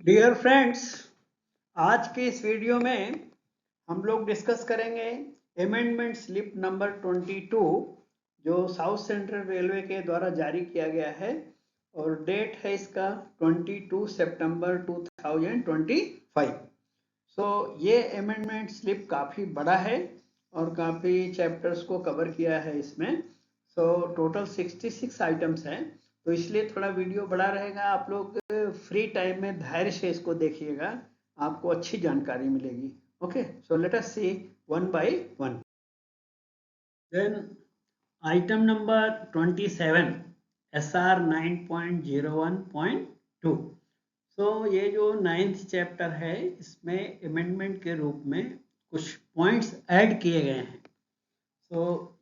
Dear friends, आज के इस वीडियो में हम लोग डिस्कस करेंगे अमेंडमेंट स्लिप नंबर 22 जो साउथ सेंट्रल रेलवे के द्वारा जारी किया गया है और डेट है इसका 22 सितंबर 2025। ये अमेंडमेंट स्लिप काफ़ी बड़ा है और काफ़ी चैप्टर्स को कवर किया है इसमें। टोटल 66 आइटम्स हैं, तो इसलिए थोड़ा वीडियो बड़ा रहेगा। आप लोग फ्री टाइम में धैर्य से इसको देखिएगा, आपको अच्छी जानकारी मिलेगी। Okay, so let us see one by one. Then item number 27, SR 9.01.2। ये जो 9th चैप्टर है, इसमें अमेंडमेंट के रूप में कुछ पॉइंट्स ऐड किए गए हैं।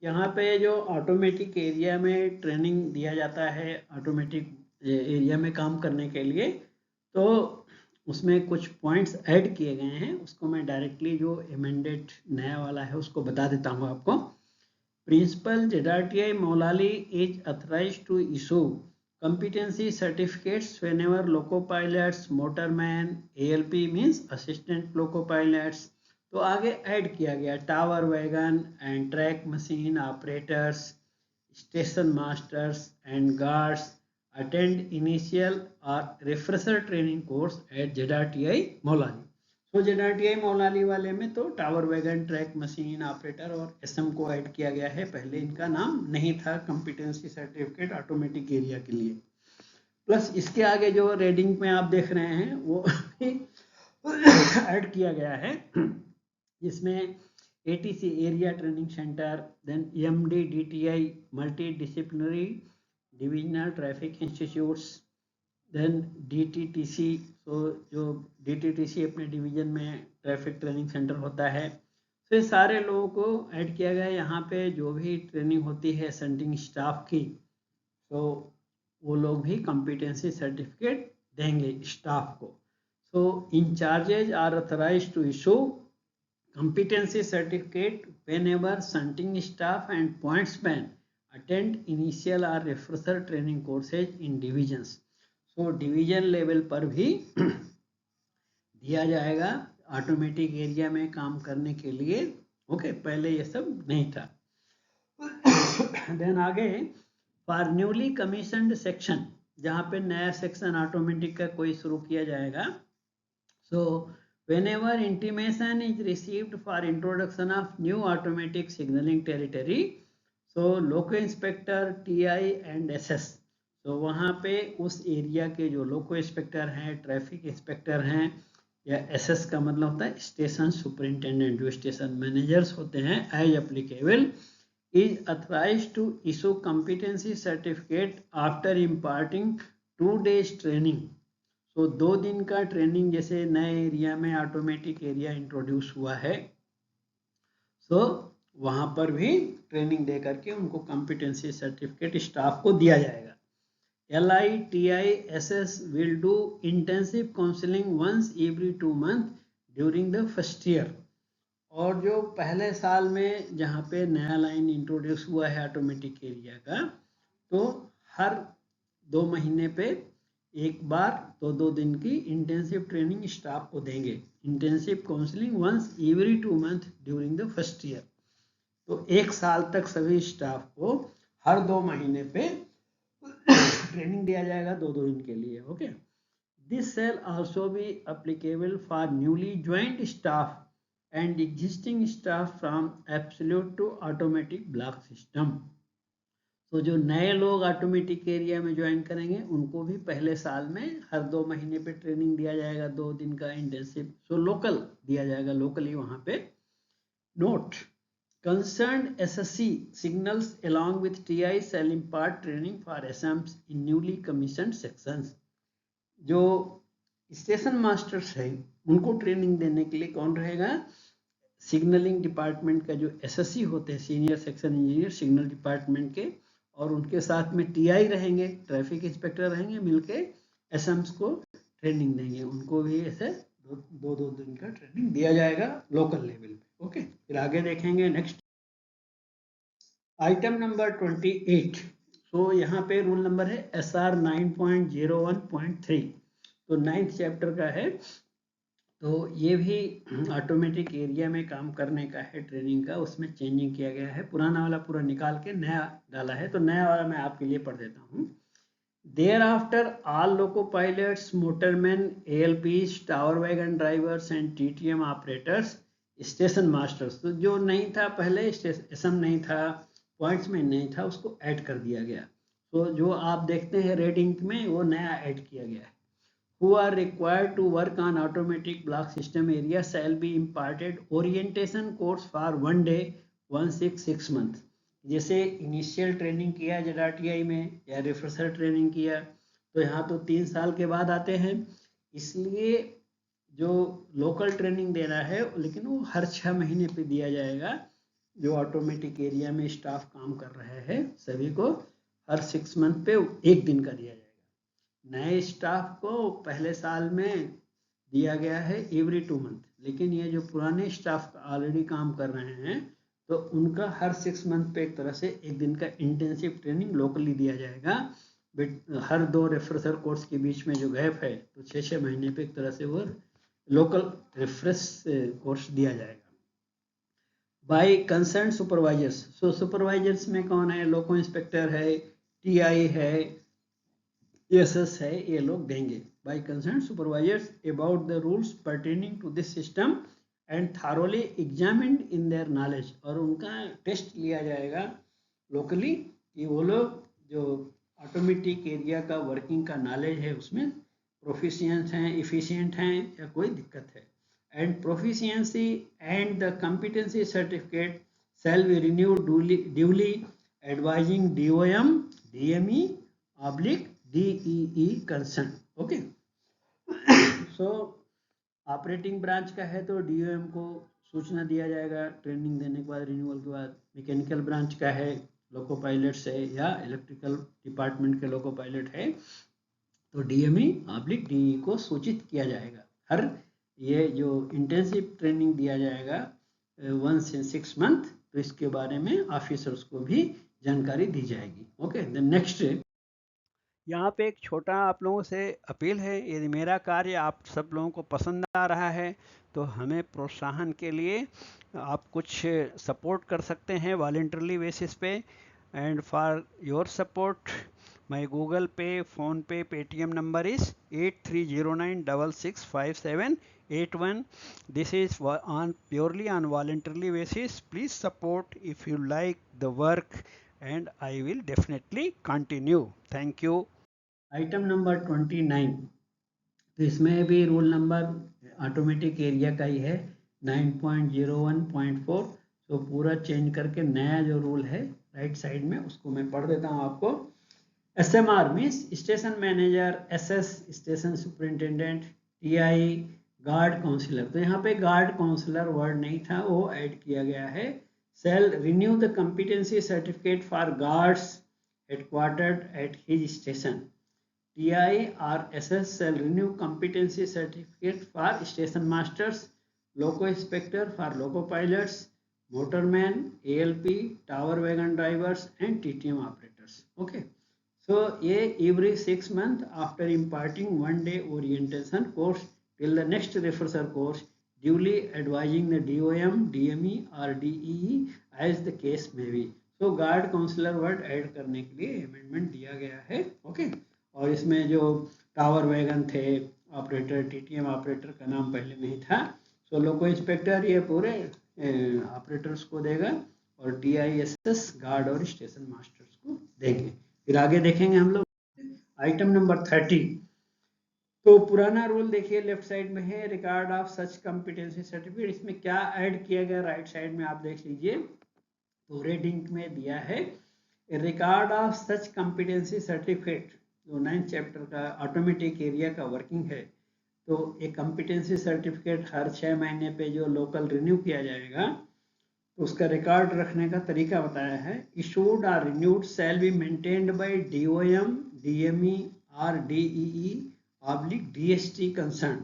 यहाँ पे जो ऑटोमेटिक एरिया में ट्रेनिंग दिया जाता है, ऑटोमेटिक एरिया में काम करने के लिए, तो उसमें कुछ पॉइंट्स ऐड किए गए हैं। उसको मैं डायरेक्टली जो अमेंडेड नया वाला है उसको बता देता हूँ आपको। Principal ZRTI Moulali is authorized to issue competency certificates whenever loco pilots, motorman, ALP means assistant loco pilots। तो आगे ऐड किया गया tower wagon and track machine operators, station masters and guards attend initial और refresher training course at ZRTI Moula Ali. ZRTI Moula Ali वाले में तो tower wagon, track machine operator और SM को ऐड किया गया है। पहले इनका नाम नहीं था कॉम्पिटेंसी सर्टिफिकेट ऑटोमेटिक एरिया के लिए। प्लस इसके आगे जो रेडिंग में आप देख रहे हैं वो ऐड किया गया है, जिसमें ATC area training centre, then EMD DTI multi disciplinary divisional traffic institutes, then DTTC। जो DTTC अपने डिवीजन में ट्रैफिक ट्रेनिंग सेंटर होता है। ये सारे लोगों को ऐड किया गया है। यहाँ पे जो भी ट्रेनिंग होती है सेंटिंग स्टाफ की, तो वो लोग भी कॉम्पिटेंसी सर्टिफिकेट देंगे स्टाफ को। Incharges are authorised to issue competency certificate whenever shunting staff and pointsmen attend initial or refresher training courses in divisions। Division level पर भी दिया जाएगा ऑटोमेटिक एरिया में काम करने के लिए। ओके, पहले ये सब नहीं था। देन आगे फॉर न्यूली कमीशनड सेक्शन, जहाँ पे नया सेक्शन ऑटोमेटिक का कोई शुरू किया जाएगा। Whenever intimation is received for introduction of new automatic signaling territory, loco inspector, TI and SS, वहाँ पे उस एरिया के जो लोको इंस्पेक्टर हैं, ट्रैफिक इंस्पेक्टर हैं, या SS का मतलब होता है स्टेशन सुपरिंटेंडेंट, जो स्टेशन मैनेजर्स होते हैं, as applicable is authorized to issue competency certificate after imparting 2 days training। 2 दिन का ट्रेनिंग, जैसे नए एरिया में ऑटोमेटिक एरिया इंट्रोड्यूस हुआ है, वहां पर भी ट्रेनिंग दे करके उनको कॉम्पिटेंसी सर्टिफिकेट स्टाफ को दिया जाएगा। LI, TI, SS will do intensive counseling once every 2 months during the first year। और जो पहले साल में जहाँ पे नया लाइन इंट्रोड्यूस हुआ है ऑटोमेटिक एरिया का, तो हर 2 महीने पे एक बार 2 दिन की इंटेंसिव ट्रेनिंग स्टाफ को देंगे। Intensive counselling once every 2 month during the first year. तो 1 साल तक सभी स्टाफ को हर 2 महीने पे ट्रेनिंग दिया जाएगा 2 दिन के लिए। Okay, this shall also be applicable for newly joint staff and existing staff from absolute to automatic block system. जो नए लोग ऑटोमेटिक एरिया में ज्वाइन करेंगे उनको भी पहले साल में हर 2 महीने पे ट्रेनिंग दिया जाएगा, 2 दिन का इंटेंसिव। लोकल दिया जाएगा, लोकली वहाँ पे। Note, concerned SSC signals along with TI shall impart training for SMs in newly commissioned sections। जो स्टेशन मास्टर्स है उनको ट्रेनिंग देने के लिए कौन रहेगा? सिग्नलिंग डिपार्टमेंट का जो SSC होते हैं, senior section engineer signal department के, और उनके साथ में TI रहेंगे, ट्रैफिक इंस्पेक्टर रहेंगे, मिलके SMs को ट्रेनिंग देंगे। उनको भी ऐसे 2 दिन का ट्रेनिंग दिया जाएगा लोकल लेवल पे। ओके, फिर आगे देखेंगे नेक्स्ट आइटम नंबर 28। यहाँ पे रूल नंबर है SR 9.01.3। तो 9th चैप्टर का है। तो ये भी ऑटोमेटिक एरिया में काम करने का है ट्रेनिंग का, उसमें चेंजिंग किया गया है, पुराना वाला पूरा निकाल के नया डाला है। तो नया वाला मैं आपके लिए पढ़ देता हूँ। Thereafter, all loco pilots, motormen, ALPs, tower wagon drivers and TTM operators, station masters, तो जो नहीं था पहले, एसएम नहीं था, पॉइंट्स में नहीं था, उसको ऐड कर दिया गया। तो जो आप देखते हैं रेड इंक में, वो नया ऐड किया गया है। Who are required to work on automatic block system area shall be imparted orientation course for 1 day 166 month। जैसे इनिशियल ट्रेनिंग किया JRTI में या रिफ्रेशर ट्रेनिंग किया, तो यहाँ तो 3 साल के बाद आते हैं, इसलिए जो लोकल ट्रेनिंग देना है लेकिन वो हर 6 महीने पे दिया जाएगा। जो ऑटोमेटिक एरिया में स्टाफ काम कर रहे हैं सभी को हर 6 मंथ पे 1 दिन का दिया जाएगा। नए स्टाफ को पहले साल में दिया गया है एवरी 2 मंथ, लेकिन ये जो पुराने स्टाफ ऑलरेडी काम कर रहे हैं तो उनका हर 6 मंथ पे एक तरह से 1 दिन का इंटेंसिव ट्रेनिंग लोकली दिया जाएगा। हर 2 रिफ्रेशर कोर्स के बीच में जो गैप है, तो 6-6 महीने पे एक तरह से वो लोकल रिफ्रेश कोर्स दिया जाएगा। By concern supervisors, so supervisors में कौन है? लोको इंस्पेक्टर है, टीआई है, एसएस है, ये लोग देंगे। By concern supervisors about the rules pertaining to this system and thoroughly examined in their knowledge, और उनका टेस्ट लिया जाएगा लोकली कि वो लोग जो ऑटोमेटिक एरिया का वर्किंग का नॉलेज है उसमें प्रोफिशिएंट हैं, इफिशिएंट हैं या कोई दिक्कत है। And proficiency and the competency certificate shall be renewed duly advising DOM, DME oblique DEE concern. Okay, so operating branch का है तो DOM को सूचना दिया जाएगा ट्रेनिंग देने के बाद, रिन्यूअल के बाद। मैकेनिकल ब्रांच का है, लोको पायलट्स है या इलेक्ट्रिकल डिपार्टमेंट के लोको पायलट है, तो DME ऑब्लिक DEE को सूचित किया जाएगा। हर ये जो इंटेंसिव ट्रेनिंग दिया जाएगा 1 से 6 मंथ, तो इसके बारे में ऑफिसर्स को भी जानकारी दी जाएगी। ओके, द नेक्स्ट, यहाँ पे एक छोटा आप लोगों से अपील है, यदि मेरा कार्य आप सब लोगों को पसंद आ रहा है तो हमें प्रोत्साहन के लिए आप कुछ सपोर्ट कर सकते हैं वॉलंटरली बेसिस पे। And for your support my Google पे, फ़ोन पे, Paytm number is 8309665781। This is on purely on voluntarily basis. Please support if you like the work and I will definitely continue. Thank you. Item number 29, तो इसमें भी rule number automatic area का ही है 9.01.4। तो पूरा change करके नया जो रूल है राइट साइड में उसको मैं पढ़ देता हूँ आपको। SMR means station manager, SS station superintendent, TI guard counsellor. तो यहाँ पे गार्ड काउंसलर वर्ड नहीं था, वो ऐड किया गया है। Shall renew the competency certificate for guards headquartered at his station. TI or SS shall renew competency certificate for station masters, loco inspector for loco pilots, motorman, ALP, tower wagon drivers and TTM operators. Okay, so every 6 months after imparting 1 day orientation course till the next refresher course, duly advising the DOM, DME or DEE as the case may be. So guard counselor word add करने के लिए amendment दिया गया है। Okay, और इसमें जो tower wagon थे ऑपरेटर, TTM ऑपरेटर का नाम पहले नहीं था, सो लोको इंस्पेक्टर ये पूरे ऑपरेटर्स को देगा और TISS गार्ड और स्टेशन मास्टर्स को देंगे। फिर आगे देखेंगे हम लोग आइटम नंबर 30। तो पुराना रूल देखिए लेफ्ट साइड में है, record of such competency certificate. इसमें क्या ऐड किया गया राइट साइड में आप देख लीजिए, तो रेड इंक में दिया है record of such competency certificate. जो 9th चैप्टर का ऑटोमेटिक एरिया का वर्किंग है, तो एक कॉम्पिटेंसी सर्टिफिकेट हर 6 महीने पे जो लोकल रिन्यू किया जाएगा, तो उसका रिकॉर्ड रखने का तरीका बताया है। इशूड और renewed shall be maintained by DOM, DME और DEE oblique DST concern.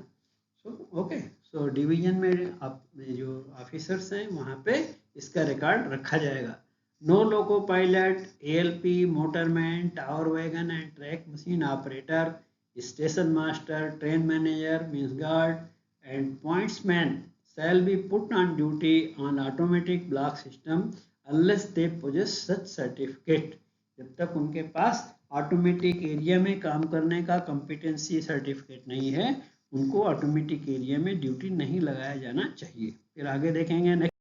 Okay, so division में आप जो ऑफिसर्स हैं वहाँ पे इसका रिकॉर्ड रखा जाएगा। No loco pilot, ALP, motorman, tower wagon and track machine operator Station master, train manager means guard, and pointsman shall be put on duty on automatic block system unless they possess such certificate. जब तक उनके पास automatic area में काम करने का competency certificate नहीं है, उनको ऑटोमेटिक एरिया में ड्यूटी नहीं लगाया जाना चाहिए। फिर आगे देखेंगे नेक्स्ट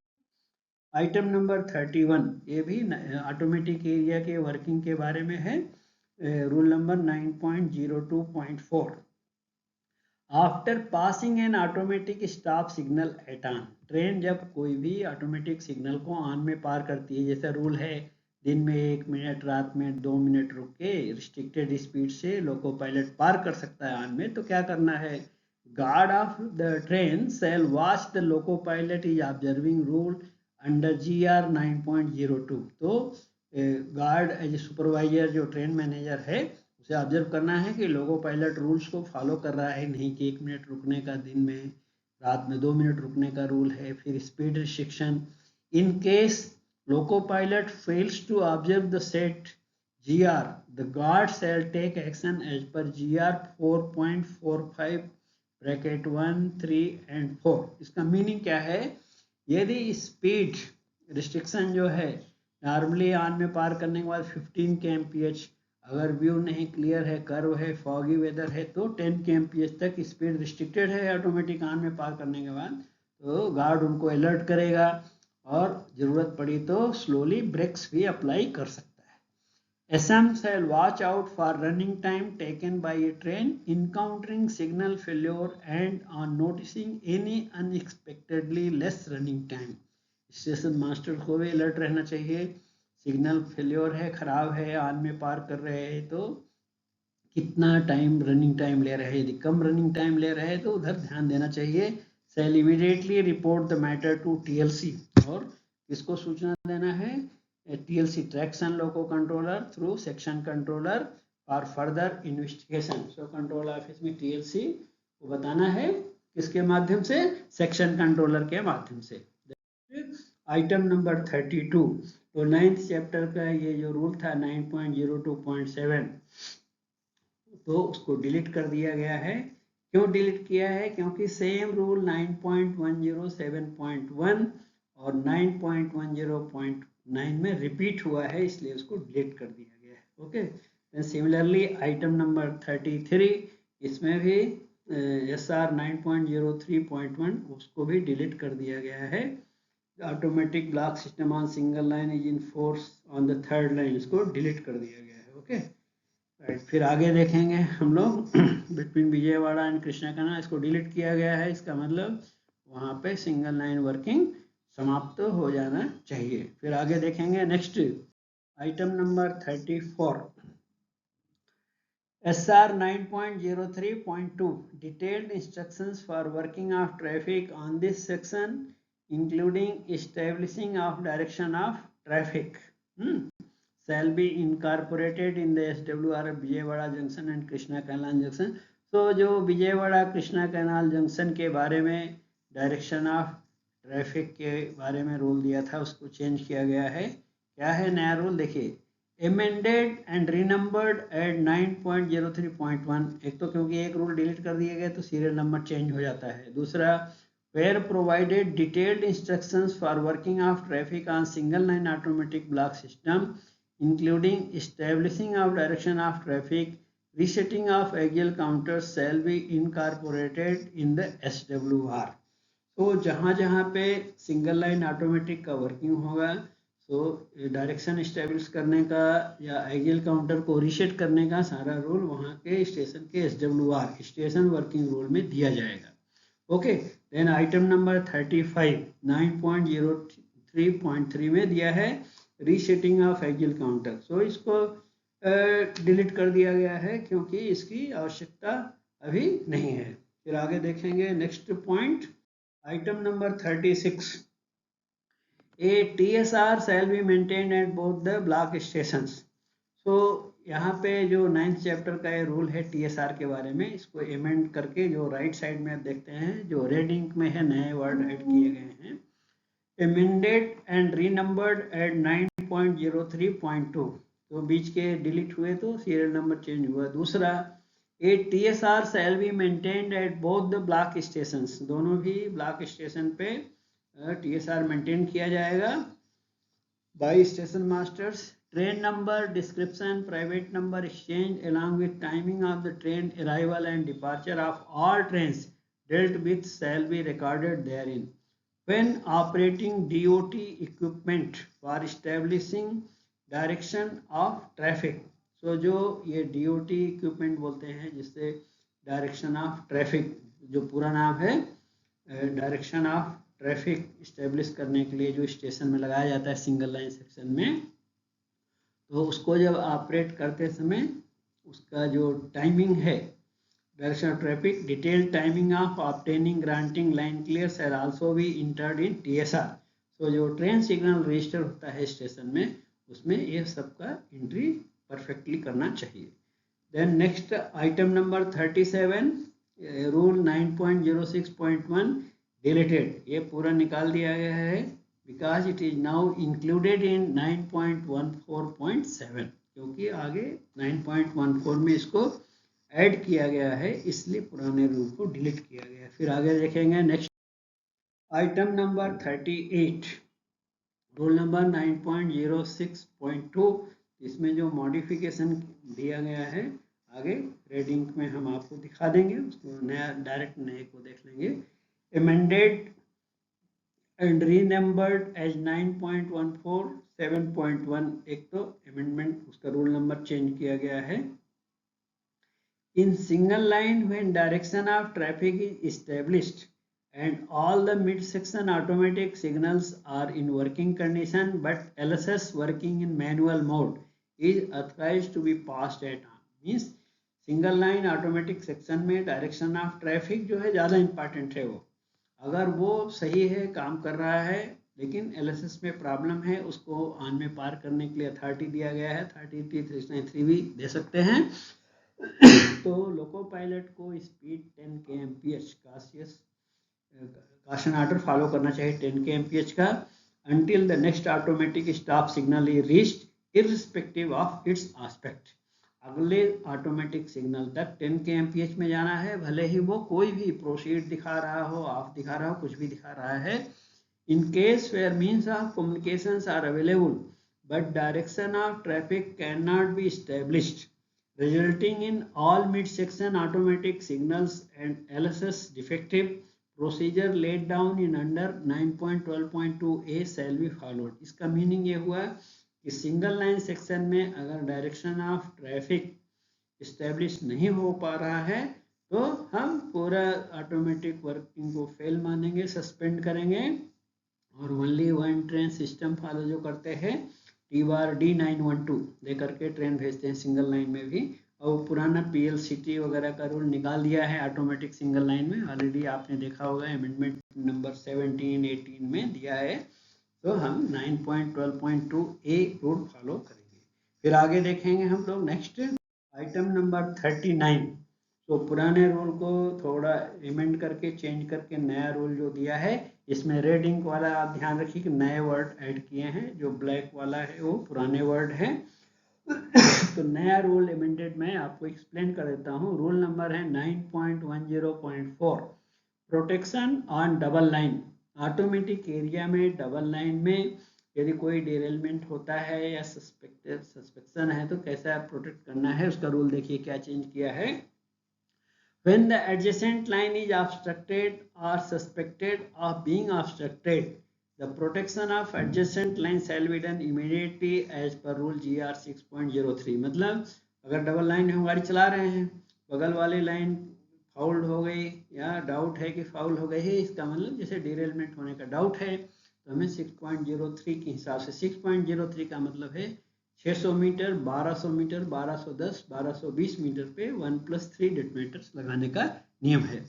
आइटम नंबर 31, ये भी ऑटोमेटिक एरिया के वर्किंग के बारे में है। Rule number 9.02.4, after passing an automatic stop signal at on, train जब कोई भी ऑटोमेटिक सिग्नल को ऑन में पार करती है, जैसा रूल है दिन में 1 मिनट, रात में 2 मिनट रुक के रिस्ट्रिक्टेड स्पीड से लोको पायलट पार कर सकता है ऑन में, तो क्या करना है, guard of the train shall watch the loco pilot is observing rule under GR 9.02। तो गार्ड एज सुपरवाइजर जो ट्रेन मैनेजर है उसे ऑब्जर्व करना है कि लोको पायलट रूल्स को फॉलो कर रहा है नहीं, कि 1 मिनट रुकने का दिन में, रात में 2 मिनट रुकने का रूल है। फिर speed restriction, in case loco pilot fails to observe the set GR, the guard shall take action as per GR 4.45 bracket 1, 3 and 4। इसका मीनिंग क्या है, यदि स्पीड रिस्ट्रिक्शन जो है नॉर्मली ऑन में पार करने के बाद 15 kmph, अगर व्यू नहीं क्लियर है, कर्व है, फॉगी वेदर है, तो 10 kmph तक स्पीड रिस्ट्रिक्टेड है ऑटोमेटिक ऑन में पार करने के बाद, तो गार्ड उनको अलर्ट करेगा और ज़रूरत पड़ी तो स्लोली ब्रेक्स भी अप्लाई कर सकता है। SM shall watch out for running time taken by a train encountering signal failure and on noticing any unexpectedly less running time। Station master को भी अलर्ट रहना चाहिए, सिग्नल फेल्योर है, खराब है, ऑन में पार कर रहे हैं तो कितना टाइम रनिंग टाइम ले रहे हैं, यदि कम रनिंग टाइम ले रहे हैं तो उधर ध्यान देना चाहिए। Shall immediately report the matter to TLC, और किसको सूचना देना है, TLC traction loco controller through section controller for further investigation. So control office में TLC को बताना है किसके माध्यम से, सेक्शन कंट्रोलर के माध्यम से। आइटम नंबर 32, तो 9th चैप्टर का ये जो रूल था 9.02.7, तो उसको डिलीट कर दिया गया है। क्यों डिलीट किया है, क्योंकि सेम रूल 9.107.1 और 9.10.9 में रिपीट हुआ है, इसलिए उसको डिलीट कर दिया गया है। ओके, सिमिलरली आइटम नंबर 33, इसमें भी SR 9.03.1 उसको भी डिलीट कर दिया गया है। Automatic block system on single line is in force on the third line, इसको डिलीट कर दिया गया है। ओके राइट, फिर आगे देखेंगे हम लोग between Vijayawada and Krishna canal, इसको डिलीट किया गया है, इसका मतलब वहाँ पे सिंगल लाइन वर्किंग समाप्त हो जाना चाहिए। फिर आगे देखेंगे next item number 34, SR 9.03.2, detailed instructions for working of traffic on this section including establishing of direction of traffic shall be incorporated in the SWR of Vijayawada Junction and Krishna Canal Junction। तो जो Vijayawada Krishna canal junction के बारे में direction of traffic के बारे में rule दिया था, उसको चेंज किया गया है। क्या है नया रूल, देखिए, amended and renumbered at 9.03.1। एक तो क्योंकि एक रूल डिलीट कर दिए गए तो सीरियल नंबर चेंज हो जाता है। दूसरा, where provided detailed instructions for working of traffic on single line automatic block system including establishing of direction of traffic, resetting of axial counters shall be incorporated in the SWR। तो जहाँ जहाँ पे single line automatic का working होगा, तो direction establish करने का या एक्सियल काउंटर को रीसेट करने का सारा रूल वहाँ के स्टेशन के SWR स्टेशन वर्किंग रूल में दिया जाएगा। ओके, देन आइटम नंबर 35 9.03.3 में दिया है रीसेटिंग ऑफ एक्सियल काउंटर। सो इसको डिलीट कर दिया गया है क्योंकि इसकी आवश्यकता अभी नहीं है। फिर आगे देखेंगे next point, item number 36, A TSR shall be maintained at both the block stations। so यहाँ पे जो 9th चैप्टर का ये रूल है TSR के बारे में, इसको एमेंड करके जो राइट साइड में आप देखते हैं जो रेड इंक में है, नए वर्ड ऐड किए गए हैं, amended and renumbered at 9.03.2। तो बीच के डिलीट हुए तो सीरियल नंबर चेंज हुआ। दूसरा, ए TSR shall be maintained at both the block stations, दोनों भी ब्लॉक स्टेशन पे TSR मेंटेन किया जाएगा by station masters. Train number description, private number exchange along with timing of the train arrival and departure of all trains dealt with shall be recorded therein. When operating DOT equipment for establishing direction of traffic, so जो ये DOT equipment बोलते हैं जिससे direction of traffic, जो पूरा नाम है direction of traffic establish करने के लिए जो स्टेशन में लगाया जाता है सिंगल लाइन सेक्शन में, तो उसको जब ऑपरेट करते समय उसका जो टाइमिंग है direction of traffic, detailed timing of obtaining granting line clears are also be entered in TSR. तो जो ट्रेन सिग्नल रजिस्टर होता है स्टेशन में उसमें ये सबका एंट्री परफेक्टली करना चाहिए. Then next item number 37, rule 9.06.1 deleted, ये पूरा निकाल दिया गया है because it is now included in 9.14.7, क्योंकि आगे 9.14 में इसको ऐड किया गया है इसलिए पुराने रूल को डिलीट किया गया. फिर आगे देखेंगे next item number 38, rule number 9.06.2, इसमें जो मॉडिफिकेशन दिया गया है आगे रेडिंग में हम आपको दिखा देंगे, उसको नया डायरेक्ट नए को देख लेंगे. amended and renumbered as 9.14, 7.1, एक तो amendment उसका रूल नंबर चेंज किया गया है. In single line when direction of traffic is established and all the mid-section automatic signals are in working condition but LSS working in manual mode is authorized to be passed at on. Means single line automatic section में direction of traffic जो है ज़्यादा important है. वो अगर वो सही है काम कर रहा है लेकिन LSS में प्रॉब्लम है, उसको ऑन में पार करने के लिए अथॉरिटी दिया गया है, 33 भी दे सकते हैं. तो लोको पायलट को speed 10 kmph caution order follow करना चाहिए 10 kmph का until the next automatic stop signal is reached irrespective of its aspect. अगले ऑटोमेटिक सिग्नल तक 10 kmph में जाना है, भले ही वो कोई भी प्रोसीड दिखा रहा हो, ऑफ दिखा रहा हो, कुछ भी दिखा रहा है. In case where means of communications are available but direction of traffic can not be established resulting in all mid-section automatic signals and LSS defective, procedure laid down in under 9.12.2a shall be followed. इसका meaning ये हुआ कि single line section में अगर direction of traffic establish नहीं हो पा रहा है तो हम पूरा ऑटोमेटिक वर्किंग को फेल मानेंगे, सस्पेंड करेंगे और only one train system follow जो करते हैं TD912 दे करके ट्रेन भेजते हैं सिंगल लाइन में भी. और पुराना PLCT वगैरह का रूल निकाल दिया है ऑटोमेटिक सिंगल लाइन में, ऑलरेडी आपने देखा होगा अमेंडमेंट नंबर 17-18 में दिया है. तो हम 9.12.2a रूल फॉलो करेंगे. फिर आगे देखेंगे हम लोग नेक्स्ट आइटम नंबर 39. तो पुराने रूल को थोड़ा अमेंड करके चेंज करके नया रूल जो दिया है, इसमें रेड इंक वाला आप ध्यान रखिए कि नए वर्ड ऐड किए हैं, जो ब्लैक वाला है वो पुराने वर्ड है. तो नया रूल अमेंडेड मैं आपको एक्सप्लेन कर देता हूँ. रूल नंबर है 9.10.4, protection on double line. Automatic area में डबल लाइन में यदि कोई डिरेलमेंट होता है या सस्पेक्शन है तो कैसा प्रोटेक्ट करना है, उसका रूल देखिए क्या चेंज किया है. When the adjacent line is obstructed or suspected of being obstructed, the protection of adjacent line shall be done immediately as per rule GR 6.03. मतलब अगर डबल लाइन में हम गाड़ी चला रहे हैं, बगल वाली लाइन फाउल्ड हो गई या डाउट है कि फाउल हो गई है, इसका मतलब जैसे डिरेलमेंट होने का डाउट है तो हमें 6.03 के हिसाब से, 6.03 का मतलब है 600 मीटर, 1200 मीटर, 1210, 1220 मीटर पे 1+3 डेटोनेटर्स लगाने का नियम है.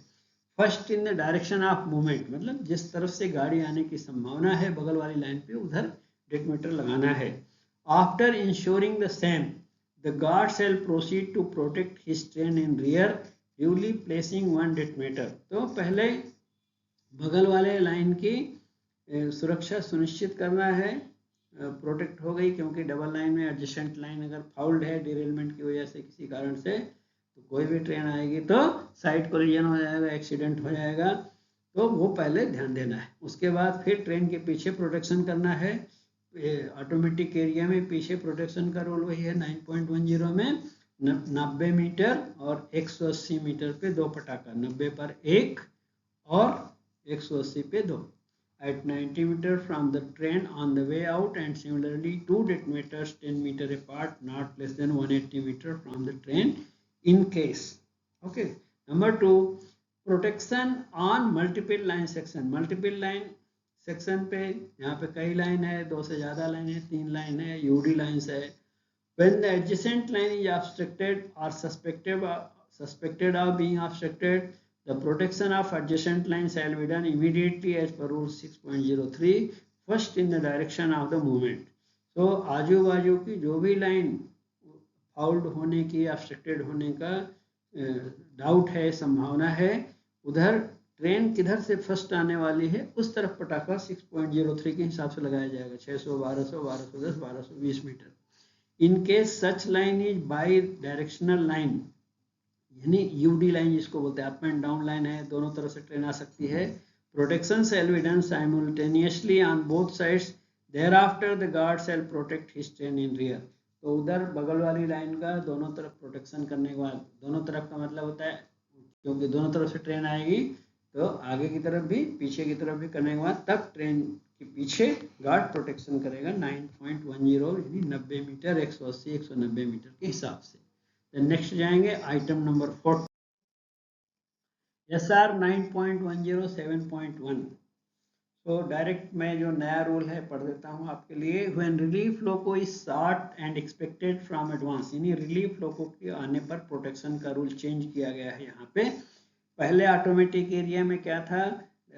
First in the direction of movement, मतलब जिस तरफ से गाड़ी आने की संभावना है बगल वाली लाइन पे उधर डेटोनेटर लगाना है. After ensuring the same, the guard shall proceed to protect his train in rear duly placing one detonator. तो पहले बगल वाले लाइन की सुरक्षा सुनिश्चित करना है, प्रोटेक्ट हो गई क्योंकि डबल लाइन में एडजेसेंट लाइन अगर फाउल्ड है डिरेलमेंट की वजह से किसी कारण से तो कोई भी ट्रेन आएगी तो साइड कोलिजन हो जाएगा, एक्सीडेंट हो जाएगा, तो वो पहले ध्यान देना है। उसके बाद फिर ट्रेन के पीछे प्रोटेक्शन करना है। ऑटोमेटिक एरिया में पीछे प्रोटेक्शन का रूल वही है 9.10 में 90 मीटर और 180 मीटर पे 2 पटाखा, 90 पर 1 और 180 पे 2 at 90 meter from the train on the way out, and similarly 2 detonators 10 meter apart, not less than 180 meter from the train in case. Okay. Number 2, protection on multiple line section. Multiple line section पे यहाँ पे कई line है, 2 से ज़्यादा line है, 3 line है, UD lines है। When the adjacent line is obstructed or suspected of being obstructed, the protection of adjacent line shall be done immediately as per rule 6.03, first in the direction of the movement. So आजू बाजू की जो भी line fouled होने की, obstructed होने का doubt है, संभावना है, उधर ट्रेन किधर से फर्स्ट आने वाली है उस तरफ पटाखा 6.03 के हिसाब से लगाया जाएगा। 600, 1200, 1210, 1220 metre. In case such line is bidirectional line, यानी यूडी लाइन जिसको बोलते हैं, अप एंड डाउन लाइन है, दोनों तरफ से ट्रेन आ सकती है। Protection shall be done simultaneously on both sides, thereafter the guard shall protect his train in rear. तो उधर बगल वाली लाइन का दोनों तरफ प्रोटेक्शन करने के बाद, दोनों तरफ का मतलब होता है क्योंकि दोनों तरफ से ट्रेन आएगी तो आगे की तरफ भी पीछे की तरफ भी करने के बाद तब ट्रेन के पीछे गार्ड प्रोटेक्शन करेगा 9.10 यानी 90 मीटर, 180, 190 मीटर के हिसाब से। नेक्स्ट जाएंगे आइटम नंबर 4, SR 9.10 7.1। तो डायरेक्ट मैं जो नया रूल है पढ़ देता हूँ आपके लिए। When relief loco is sought and expected from advance, यानी रिलीफ लोको के आने पर प्रोटेक्शन का रूल चेंज किया गया है यहाँ पे। पहले ऑटोमेटिक एरिया में क्या था,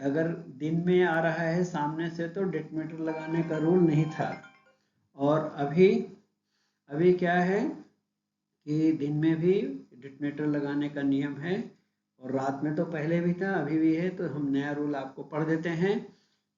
अगर दिन में आ रहा है सामने से तो डेटोनेटर लगाने का रूल नहीं था, और अभी क्या है कि दिन में भी डेटोनेटर लगाने का नियम है, और रात में तो पहले भी था अभी भी है। तो हम नया रूल आपको पढ़ देते हैं।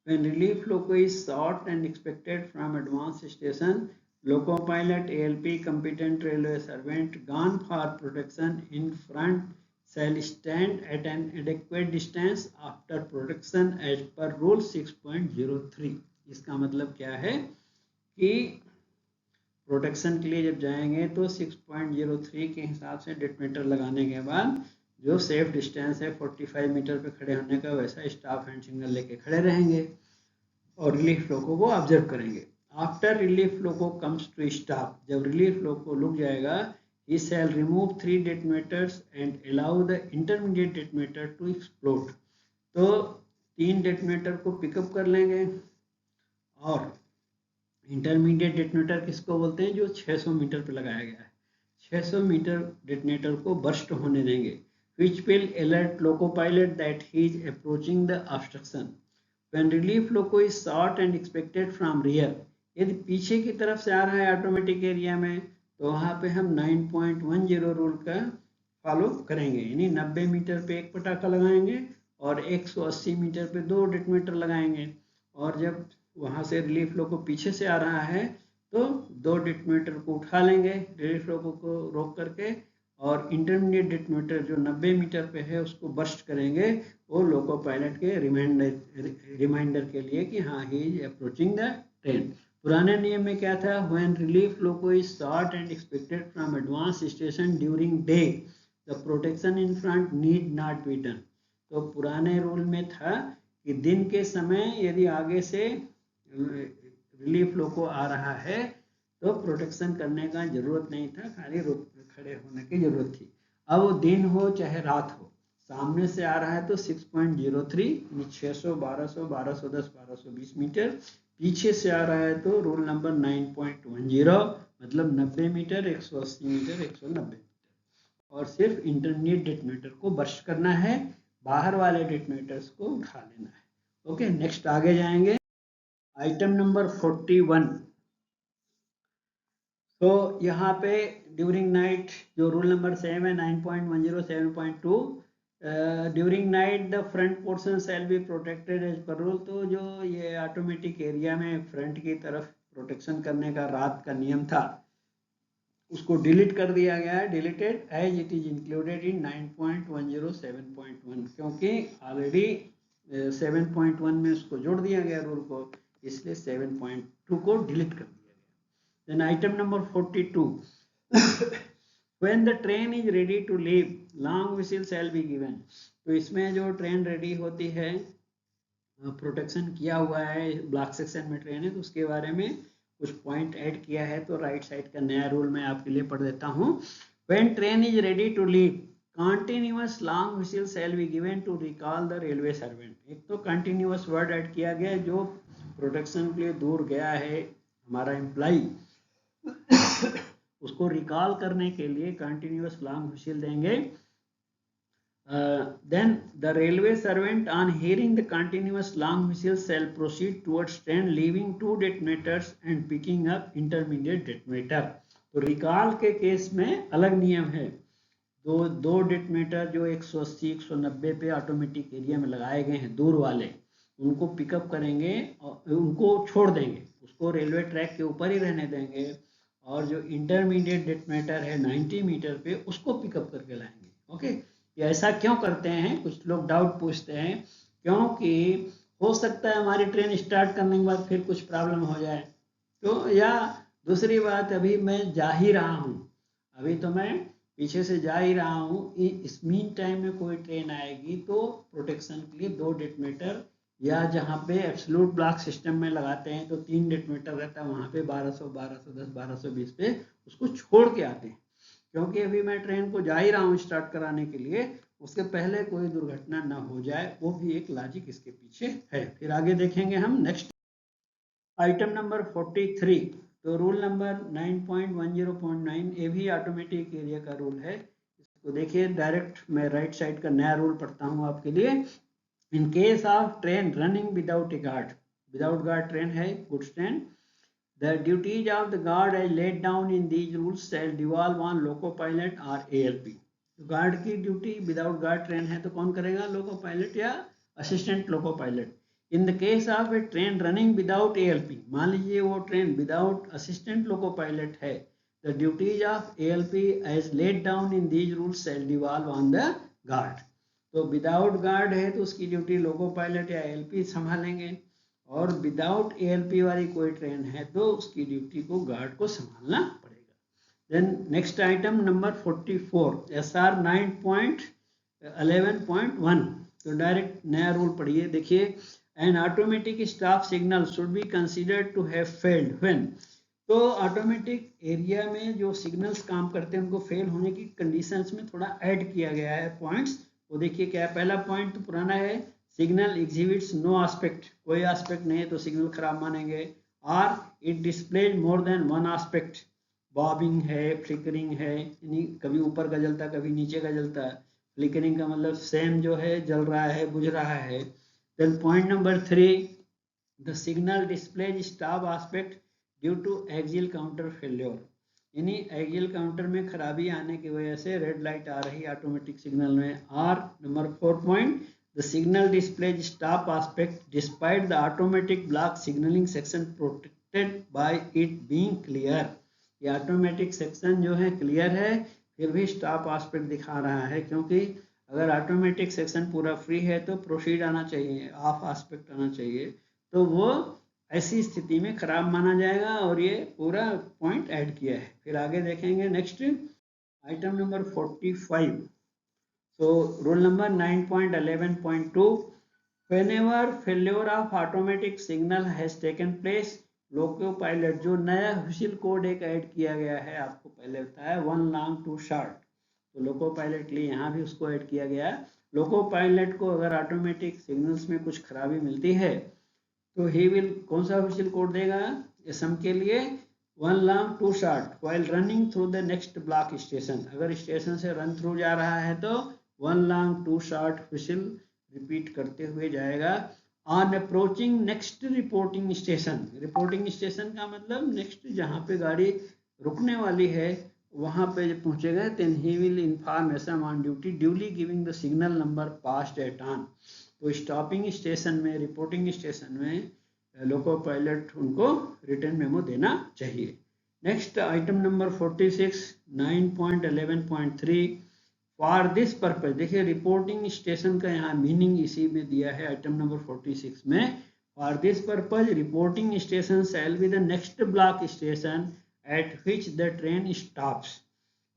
When relief loco is sought and expected from advance station, loco pilot, ALP, competent railway servant gone for protection in front shall stand at an adequate distance after protection as per rule 6.03। इसका मतलब क्या है कि protection के लिए जब जाएंगे तो 6.03 के हिसाब से डेटोनेटर लगाने के बाद जो सेफ डिस्टेंस है 45 मीटर पे खड़े होने का, वैसा स्टाफ हैंड सिग्नल लेके खड़े रहेंगे और रिलीफ लोको को ऑब्जर्व करेंगे। After relief loco comes to stop, जब रिलीफ लोको रुक जाएगा, he shall remove 3 detonators and allow the intermediate detonator to explode। तो 3 डेटोनेटर को पिकअप कर लेंगे, और इंटरमीडिएट डेटोनेटर किसको बोलते हैं, जो 600 मीटर पे लगाया गया है, 600 मीटर डेटोनेटर को बर्स्ट होने देंगे। which will alert loco pilot that he is approaching the obstruction। when relief loco is sought and expected from rear, यदि पीछे की तरफ से आ रहा है ऑटोमेटिक एरिया में तो वहाँ पे हम 9.10 रूल का फॉलो करेंगे, यानी 90 मीटर पे 1 पटाखा लगाएंगे और 180 मीटर पे 2 डेटोनेटर लगाएंगे। और जब वहाँ से रिलीफ लोको पीछे से आ रहा है तो 2 डेटोनेटर को उठा लेंगे रिलीफ लोको को रोक करके, और इंटरमीडिएट डेटोनेटर जो 90 मीटर पे है उसको बर्स्ट करेंगे, वो लोको पायलट के रिमाइंडर के लिए कि हाँ he is approaching the train. पुराने नियम में क्या था, when relief loco is sought and expected from advance station during day, the protection in front need not be done. तो पुराने रूल में था कि दिन के समय यदि आगे से रिलीफ लोको आ रहा है तो प्रोटेक्शन करने का जरूरत नहीं था, खाली खड़े होने की जरूरत थी। अब वो दिन हो चाहे रात हो, सामने से आ रहा है तो 6.03 यानी 600, 1200, 1210, 1220 मीटर, पीछे से आ रहा है तो रूल नंबर 9.10 मतलब 90 मीटर, 180 मीटर, 190 मीटर, और सिर्फ इंटरमीडिएट डेटोनेटर को बर्स्ट करना है, बाहर वाले डेटोनेटर्स को उठा लेना है। ओके, नेक्स्ट आगे जाएंगे आइटम नंबर 41। तो यहाँ पे ड्यूरिंग नाइट जो रूल नंबर सेम है 9.10 7.2, during night the front portion shall be protected as per rule. तो जो ये ऑटोमेटिक एरिया में फ्रंट की तरफ प्रोटेक्शन करने का रात का नियम था उसको डिलीट कर दिया गया है, deleted as it is included in 9.107.1, क्योंकि ऑलरेडी 7.1 में उसको जोड़ दिया गया रूल को, इसलिए 7.2 को डिलीट कर दिया गया। Then item number 42, when the train is ready to leave long whistle shall be given। तो इसमें जो ट्रेन रेडी होती है, प्रोटेक्शन किया हुआ है, ब्लॉक सेक्शन में ट्रेन है, तो उसके बारे में कुछ पॉइंट ऐड किया है। तो राइट साइड का नया रूल मैं आपके लिए पढ़ देता हूँ। When train is ready to leave, continuous long whistle shall be given to recall the railway servant। एक तो continuous वर्ड ऐड किया गया, जो प्रोटेक्शन के लिए दूर गया है हमारा एम्प्लॉय, उसको रिकॉल करने के लिए कंटिन्यूअस लॉन्ग व्हिसिल देंगे। Then the railway servant on hearing the continuous long whistle shall proceed towards train leaving 2 detonators and picking up intermediate detonator। तो रिकॉल के केस में अलग नियम है, दो डेटोनेटर जो 180 190 पे ऑटोमेटिक एरिया में लगाए गए हैं दूर वाले, उनको पिकअप करेंगे और उनको छोड़ देंगे, उसको रेलवे ट्रैक के ऊपर ही रहने देंगे, और जो इंटरमीडिएट डेटोनेटर है 90 मीटर पे, उसको पिकअप करके लाएंगे। ओके, ये ऐसा क्यों करते हैं, कुछ लोग डाउट पूछते हैं, क्योंकि हो सकता है हमारी ट्रेन स्टार्ट करने के बाद फिर कुछ प्रॉब्लम हो जाए, तो या दूसरी बात, अभी मैं जा ही रहा हूँ, अभी तो मैं पीछे से जा ही रहा हूँ, इस मीन टाइम में कोई ट्रेन आएगी तो प्रोटेक्शन के लिए 2 डेटोनेटर, या जहाँ पे एब्सोल्यूट ब्लॉक सिस्टम में लगाते हैं तो 3 डेटोनेटर रहता है, वहाँ पे 1200 1210 1220 पे उसको छोड़ के आते हैं, क्योंकि अभी मैं ट्रेन को जा ही रहा हूँ स्टार्ट कराने के लिए, उसके पहले कोई दुर्घटना ना हो जाए, वो भी एक लॉजिक इसके पीछे है। फिर आगे देखेंगे हम नेक्स्ट आइटम नंबर 43। तो रूल नंबर 9.10.9, ये भी ऑटोमेटिक एरिया का रूल है। इसको देखिए, डायरेक्ट मैं राइट साइड का नया रूल पढ़ता हूँ आपके लिए। In case of train running without a guard, without guard train है, goods train, the duties of the guard as laid down in these rules shall devolve on loco pilot or ALP। तो guard की duty without guard train है तो कौन करेगा, loco pilot या assistant loco pilot. In the case of a train running without ALP, मान लीजिए वो ट्रेन विदाउट असिस्टेंट लोको पायलट है, the duties of ALP as laid down in these rules shall devolve on the guard. तो without guard है तो उसकी duty loco pilot या ALP संभालेंगे, और विदाउट ALP वाली कोई ट्रेन है तो उसकी ड्यूटी को गार्ड को संभालना पड़ेगा। Then next item number 44, SR 9.11.1। तो डायरेक्ट नया रूल पढ़िए, देखिए, an automatic stop signal should be considered to have failed when. तो ऑटोमेटिक एरिया में जो सिग्नल्स काम करते हैं उनको फेल होने की कंडीशंस में थोड़ा ऐड किया गया है पॉइंट्स। तो देखिए क्या, पहला पॉइंट तो पुराना है, सिग्नल एग्जिबिट्स नो एस्पेक्ट, कोई एस्पेक्ट नहीं है तो सिग्नल खराब मानेंगे, और it displays more than one aspect, bobbing है, फ्लिकरिंग है, यानी कभी ऊपर का जलता कभी नीचे का जलता है, फ्लिकरिंग का मतलब सेम जो है जल रहा है बुझ रहा है। Then point number 3, the signal displays stop aspect due to axle counter failure, यानी एक्सियल काउंटर में खराबी आने की वजह से रेड लाइट आ रही ऑटोमेटिक सिग्नल में। और number 4 point, the signal displays stop aspect despite the automatic block signaling section protected by it being clear। ये ऑटोमेटिक सेक्शन जो है क्लियर है, फिर भी स्टॉप एस्पेक्ट दिखा रहा है, क्योंकि अगर ऑटोमेटिक सेक्शन पूरा फ्री है तो प्रोसीड आना चाहिए, ऑफ एस्पेक्ट आना चाहिए, तो वो ऐसी स्थिति में खराब माना जाएगा, और ये पूरा पॉइंट ऐड किया है। फिर आगे देखेंगे next item number 45। So rule number 9.11.2, whenever failure of automatic signal has taken place, loco pilot, जो नया व्हिसिल कोड एक ऐड किया गया है, आपको पहले बताया 1 लॉन्ग 2 शॉर्ट, तो लोको पायलट के लिए यहाँ भी उसको ऐड किया गया है। लोको पायलट को अगर ऑटोमेटिक सिग्नल्स में कुछ खराबी मिलती है तो ही विल कौन सा व्हिसिल कोड देगा, असम के लिए 1 long 2 short while running through the next block station, अगर स्टेशन से रन थ्रू जा रहा है तो 1 लॉन्ग 2 शॉर्ट व्हिसिल रिपीट करते हुए जाएगा। On approaching next reporting station, reporting station का मतलब नेक्स्ट जहाँ पे गाड़ी रुकने वाली है वहाँ पे जब पहुँचेगा, then he will inform SM on duty duly giving the signal number passed at on. तो स्टॉपिंग स्टेशन में, रिपोर्टिंग स्टेशन में लोको पायलट उनको रिटर्न मेमो देना चाहिए। Next item number 46 9.11.3 for this purpose. देखिए रिपोर्टिंग स्टेशन का यहाँ meaning इसी में दिया है आइटम नंबर 46 में। For this purpose reporting station shall be the next block station at which the train stops.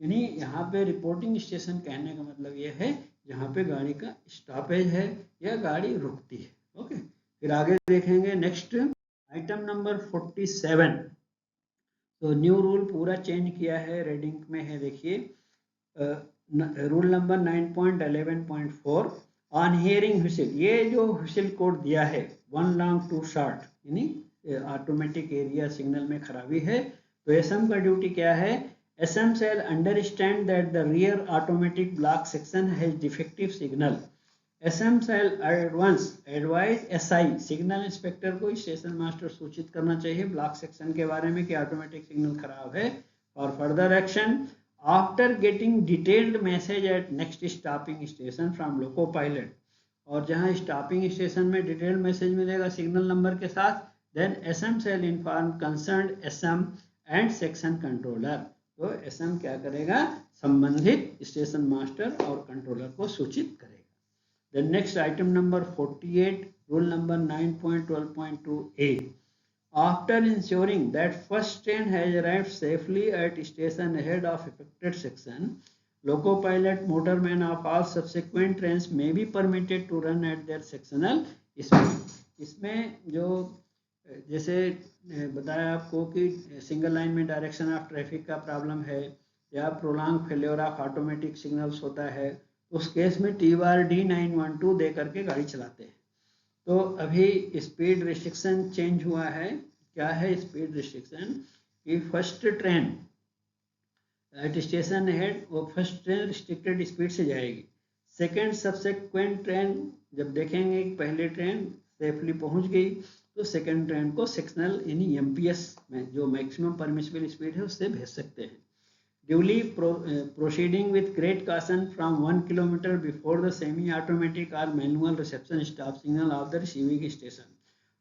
यानी यहाँ पे रिपोर्टिंग स्टेशन कहने का मतलब ये है जहाँ पे गाड़ी का स्टॉपेज है या गाड़ी रुकती है। ओके, फिर आगे देखेंगे नेक्स्ट आइटम नंबर 47। तो न्यू रूल पूरा चेंज किया है, रेडिंग में है देखिए। Rule number 9.11.4 on hearing whistle. ये जो व्हिसिल कोड दिया है 1 लॉन्ग 2 शॉर्ट, यानी ऑटोमेटिक एरिया सिग्नल में खराबी है, तो एसएम का ड्यूटी क्या है? SM shall understand that the rear automatic block section has defective signal. SM shall advance advise SI signal inspector को स्टेशन मास्टर सूचित करना चाहिए ब्लॉक सेक्शन के बारे में कि ऑटोमेटिक सिग्नल खराब है। और further action after getting detailed message at next stopping station from loco pilot. और जहां स्टॉपिंग स्टेशन में डिटेल्ड मैसेज मिलेगा सिग्नल नंबर के साथ, then SM shall inform concerned SM and section controller. तो एसएम क्या करेगा? संबंधित स्टेशन मास्टर और कंट्रोलर को सूचित करेगा। The next item number 48, rule number 9.12.2a. After ensuring that first train has arrived safely at station ahead of affected section, loco pilot motorman of all subsequent trains may be permitted to run at their sectional speed. इसमें जो जैसे बताया आपको कि single line में direction of traffic का problem है या prolong failure of automatic signals होता है, उस केस में TRD 912 दे करके गाड़ी चलाते हैं। तो अभी स्पीड रिस्ट्रिक्शन चेंज हुआ है। क्या है स्पीड रिस्ट्रिक्शन? कि first train eight station head, वो फर्स्ट ट्रेन रिस्ट्रिक्टेड स्पीड से जाएगी। सेकेंड सबसेक्वेंट ट्रेन जब देखेंगे कि पहले ट्रेन सेफली पहुंच गई, तो सेकेंड ट्रेन को सेक्शनल यानी एमपीएस में जो मैक्सिमम परमिसिबल स्पीड है उससे भेज सकते हैं। Duly proceeding with great caution from 1 kilometer before the semi-automatic or manual reception stop signal of the receiving station.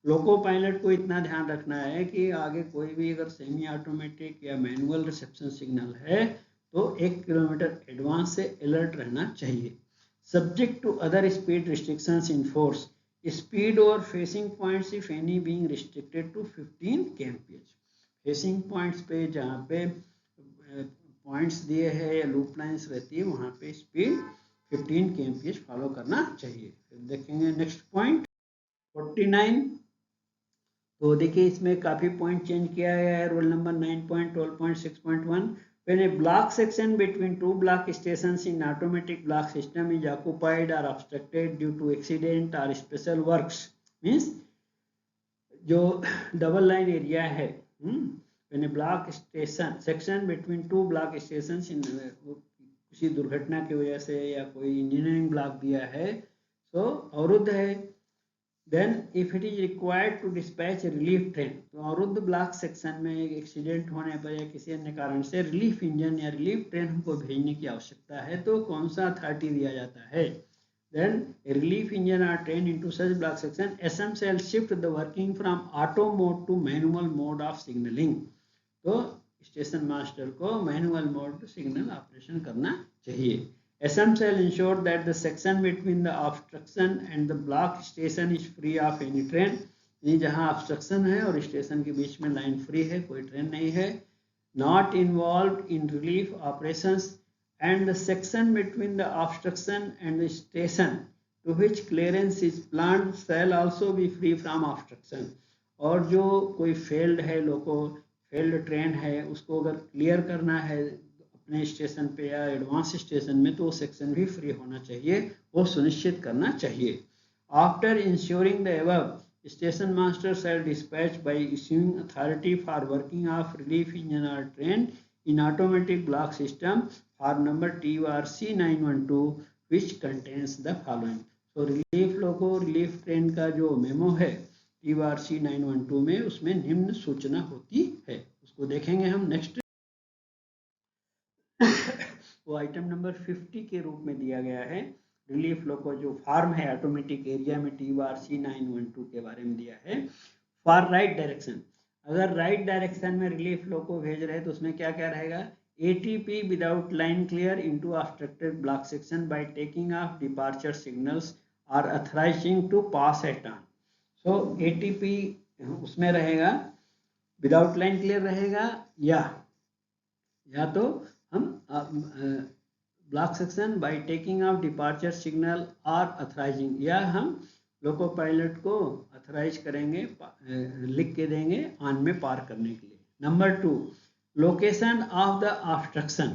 Loco pilot को इतना ध्यान रखना है कि आगे कोई भी अगर सेमी ऑटोमेटिक या मैनुअल रिसेप्शन सिग्नल है तो 1 किलोमीटर एडवांस से अलर्ट रहना चाहिए। Subject to other speed restrictions in force, speed over facing points if any being restricted to 15 kmph। Facing points पे जहाँ पे पॉइंट्स दिए हैं या लूप लाइंस रहती है वहाँ पे स्पीड 15 kmph फॉलो करना चाहिए। फिर देखेंगे नेक्स्ट पॉइंट 49। तो देखिए इसमें काफ़ी पॉइंट चेंज किया गया है। Rule number 9.12.6.1 when a block section between two block stations in automatic block system is occupied or obstructed due to accident or special works, means जो डबल लाइन एरिया है when a block station section between two block stations in किसी दुर्घटना की वजह से या कोई engineering block दिया है तो अवरुद्ध है, then if it is required to dispatch relief train, तो अवरुद्ध ब्लॉक सेक्शन में एक एक्सीडेंट होने पर या किसी अन्य कारण से रिलीफ इंजन या रिलीफ ट्रेन हमको भेजने की आवश्यकता है, तो कौन सा अथॉरिटी दिया जाता है? Then a relief engine or train into such block section, SM shall shift the working from auto mode to manual mode of signaling. तो स्टेशन मास्टर को मैनुअल मोड सिग्नल ऑपरेशन करना चाहिए। SM shall ensure that the section between the obstruction and the block station is free of any train. ये जहाँ obstruction है और station के बीच में लाइन फ्री है, कोई ट्रेन नहीं है। Not involved in relief operations and the section between the obstruction and the station to which clearance is planned shall also be free from obstruction. और जो कोई फेल्ड है, लोको फेल्ड ट्रेन है, उसको अगर क्लियर करना है अपने स्टेशन पे या एडवांस स्टेशन में, तो वो सेक्शन भी फ्री होना चाहिए, वो सुनिश्चित करना चाहिए। After ensuring the above, station master shall dispatch by issuing authority for working of relief engine or train in automatic block system for number TRC 912 which contains the following. So relief loco relief train का जो memo है TRC 912 में, उसमें निम्न सूचना होती है, उसको देखेंगे हम नेक्स्ट। वो आइटम नंबर 50 के रूप में दिया गया है। रिलीफ लोको जो फार्म है ऑटोमेटिक एरिया में TRC 912 के बारे में दिया है। फॉर राइट डायरेक्शन, अगर राइट डायरेक्शन में रिलीफ फ्लो को भेज रहे हैं तो उसमें क्या क्या रहेगा, ATP without line clear into obstructed block section by taking off departure signals or authorizing to pass at on. So ATP उसमें रहेगा विदाउट लाइन क्लियर रहेगा, या तो हम block section by taking of departure signal और अथराइजिंग, या हम लोको pilot को अथराइज करेंगे, लिख के देंगे ऑन में पार करने के लिए। Number 2, location of the obstruction,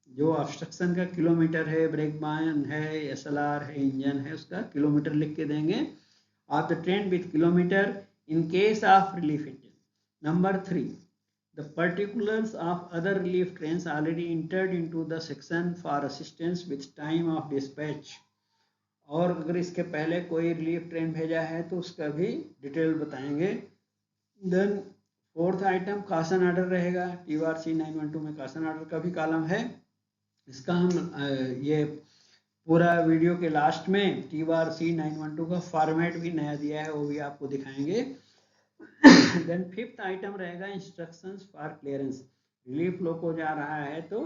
जो ऑब्स्ट्रक्शन का किलोमीटर है, ब्रेक बान है, SLR है, इंजन है, उसका किलोमीटर लिख के देंगे, of the train with kilometre in case of relief engine. Number 3, the particulars of other relief trains already entered into the section for assistance with time of dispatch, और अगर इसके पहले कोई रिलीफ ट्रेन भेजा है तो उसका भी डिटेल बताएंगे। Then 4th item Kasan order रहेगा, TRC 912 में कासन आर्डर का भी कॉलम है, इसका हम ये पूरा वीडियो के लास्ट में TRC 912 का फॉर्मेट भी नया दिया है, वो भी आपको दिखाएंगे। देन 5th आइटम रहेगा instructions for clearance, relief flow को जा रहा है तो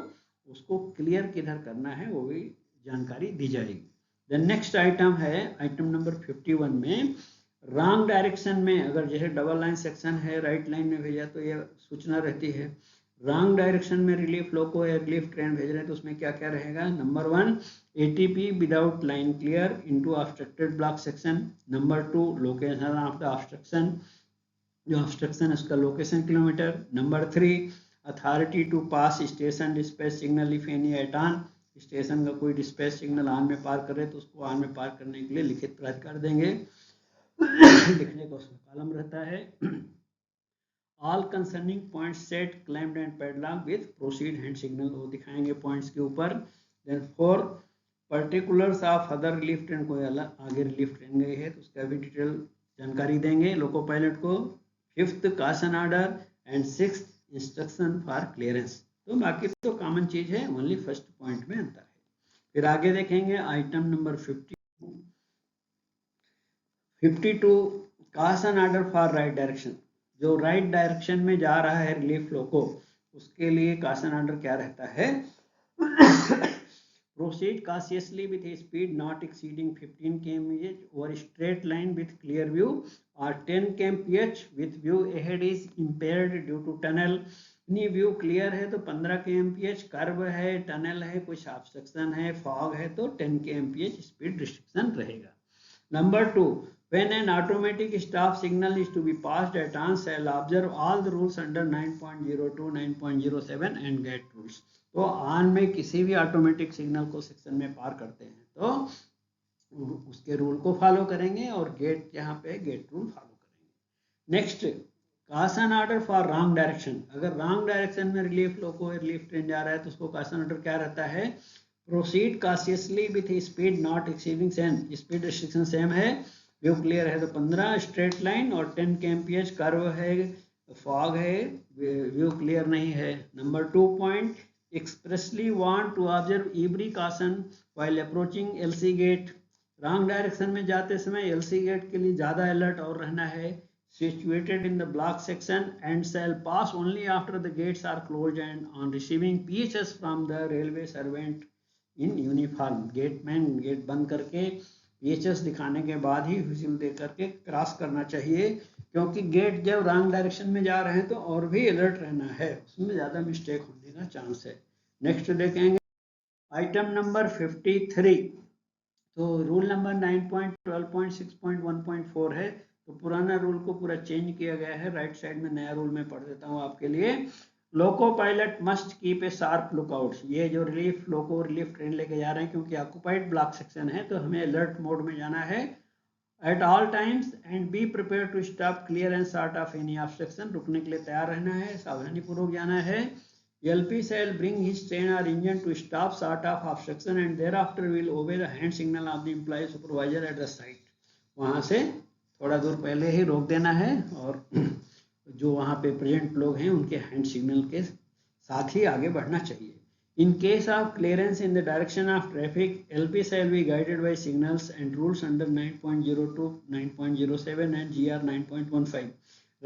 उसको क्लियर किधर करना है वो भी जानकारी दी जाएगी। देन नेक्स्ट आइटम है आइटम नंबर 51 में रॉन्ग डायरेक्शन में, अगर जैसे डबल लाइन सेक्शन है, राइट लाइन में भेजा तो ये सूचना रहती है। रॉन्ग डायरेक्शन में रिलीफ फ्लो को या रिलीफ ट्रेन भेज रहे हैं तो उसमें क्या क्या रहेगा। Number 1, ATP without line clear into obstructed block section. Number 2, location of the obstruction, जो ऑब्स्ट्रक्शन है उसका location kilometre. Number 3, authority to pass station dispatch signal if any at on, station का कोई डिस्पैच सिग्नल ऑन में पार करे तो उसको on में पार करने के लिए लिखित प्राधिकार देंगे, लिखने का उसका कॉलम रहता है। All concerning points set clamped and padlock with proceed hand signal, वो दिखाएंगे पॉइंट्स के ऊपर। Then 4, particulars of other relief train, कोई अलग आगे रिलीफ ट्रेन गई है तो उसका भी डिटेल जानकारी देंगे लोको पायलट को। 5th caution order and 6th instruction for clearance. तो बाकी तो कॉमन चीज है, ओनली फर्स्ट पॉइंट में अंतर है। फिर आगे देखेंगे item number 52 caution order for right direction, जो राइट डायरेक्शन में जा रहा है रिलीफ फ्लो को, उसके लिए कासन आर्डर क्या रहता है। Proceed cautiously with a speed not exceeding 15 km/h over a straight line with clear view, or 10 km/h with view ahead is impaired due to tunnel. नहीं व्यू क्लियर है तो 15 km/h, कर्व है, टनल है, कुछ obstruction है, fog है तो 10 km/h speed restriction रहेगा। Number 2, when an automatic stop signal is to be passed at on, shall observe all the rules under 9.02, 9.07 and gate rules. तो ऑन में किसी भी ऑटोमेटिक सिग्नल को सेक्शन में पार करते हैं तो उसके रूल को फॉलो करेंगे, और गेट यहाँ पे गेट रूल फॉलो करेंगे। Next, caution order for wrong direction, अगर रॉन्ग डायरेक्शन में रिलीफ फ्लो को रिलीफ ट्रेन जा रहा है तो उसको कासन ऑर्डर क्या रहता है। Proceed cautiously with speed not exceeding same, speed restriction same है, व्यू क्लियर है तो 15, स्ट्रेट लाइन और 10 km/h, कर्व है, फॉग है, व्यू क्लियर नहीं है। Number 2 point, expressly want to observe every caution while approaching LC gate, wrong direction में जाते समय LC गेट के लिए ज़्यादा अलर्ट और रहना है। situated in the block section and shall pass only after the gates are closed and on receiving PHS from the railway servant in uniform, gateman gate बंद करके PHS दिखाने के बाद ही व्हिसिल दे करके क्रॉस करना चाहिए, क्योंकि गेट जब रॉन्ग डायरेक्शन में जा रहे हैं तो और भी अलर्ट रहना है, उसमें ज़्यादा मिस्टेक होने का चांस है। नेक्स्ट देखेंगे आइटम नंबर 53, तो रूल नंबर 9.12.6.1.4 है, तो पुराना रूल को पूरा चेंज किया गया है। राइट साइड में नया रूल मैं पढ़ देता हूँ आपके लिए। Loco pilot must keep a sharp lookout, ये जो लोको रिलीफ ट्रेन लेके जा रहे हैं क्योंकि ऑक्युपाइड ब्लॉक सेक्शन है तो हमें अलर्ट मोड में जाना है at all times, and be prepare to stop clear and short of any obstruction, रुकने के लिए तैयार रहना है, सावधानी पूर्वक जाना है। LP shall bring his train or engine to stop short of obstruction and thereafter will obey the hand signal of the employee supervisor at the site, वहाँ से थोड़ा दूर पहले ही रोक देना है और जो वहाँ पे प्रेजेंट लोग हैं उनके हैंड सिग्नल के साथ ही आगे बढ़ना चाहिए। In case of clearance in the direction of traffic, LP shall be guided by signals and rules under 9.02, 9.07 and GR 9.15.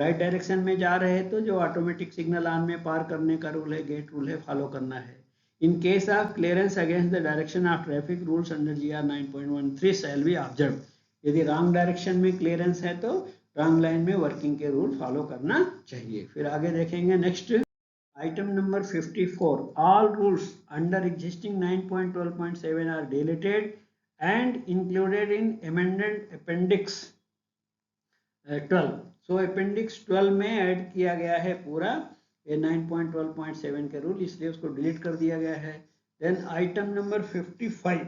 Right direction में जा रहे हैं तो जो ऑटोमेटिक सिग्नल ऑन में पार करने का रूल है, गेट रूल है, फॉलो करना है। In case of clearance against the direction of traffic rules under GR 9.13 shall be observe. यदि रॉन्ग डायरेक्शन में क्लियरेंस है तो रॉन्ग लाइन में वर्किंग के रूल फॉलो करना चाहिए। फिर आगे देखेंगे next item number 54, all rules under existing 9.12.7 are deleted and included in amended appendix 12। So appendix 12 में ऐड किया गया है पूरा ये 9.12.7 के रूल, इसलिए उसको डिलीट कर दिया गया है। Then item number 55,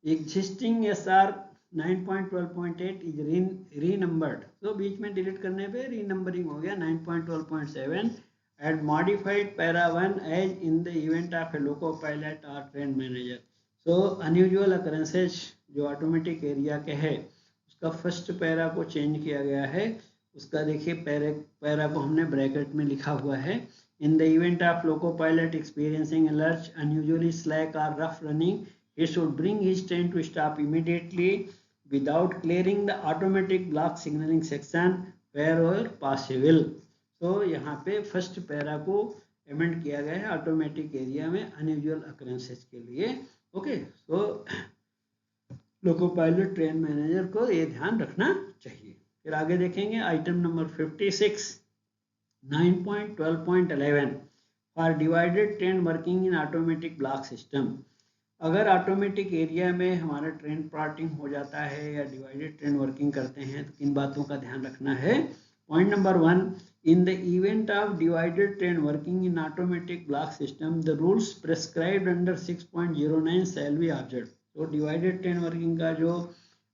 existing SR 9.12.8 is renumbered. तो बीच में डिलीट करने पे रीनंबरिंग हो गया 9.12.7 and modified para 1 as in the event of a loco pilot और train manager. So unusual occurrences जो ऑटोमेटिक एरिया के है उसका फर्स्ट पैरा को चेंज किया गया है। उसका देखिए पैरा को हमने ब्रैकेट में लिखा हुआ है, in the event of loco pilot experiencing lurch unusually slack और rough running, he should bring his train to stop immediately without clearing the automatic block signaling section wherever possible। तो यहाँ पे फर्स्ट पैरा को amend किया गया है automatic area में unusual occurrences के लिए। ओके, सो लोको पायलट ट्रेन मैनेजर को ये ध्यान रखना चाहिए। फिर आगे देखेंगे item number 56, 9.12.11 for divided train working in automatic block system. अगर ऑटोमेटिक एरिया में हमारा ट्रेन प्लॉटिंग हो जाता है या डिवाइडेड ट्रेन वर्किंग करते हैं तो किन बातों का ध्यान रखना है। Point number 1, in the event of divided train working in automatic block system the rules prescribed under 6.09 shell be observe. तो डिवाइडेड ट्रेन वर्किंग का जो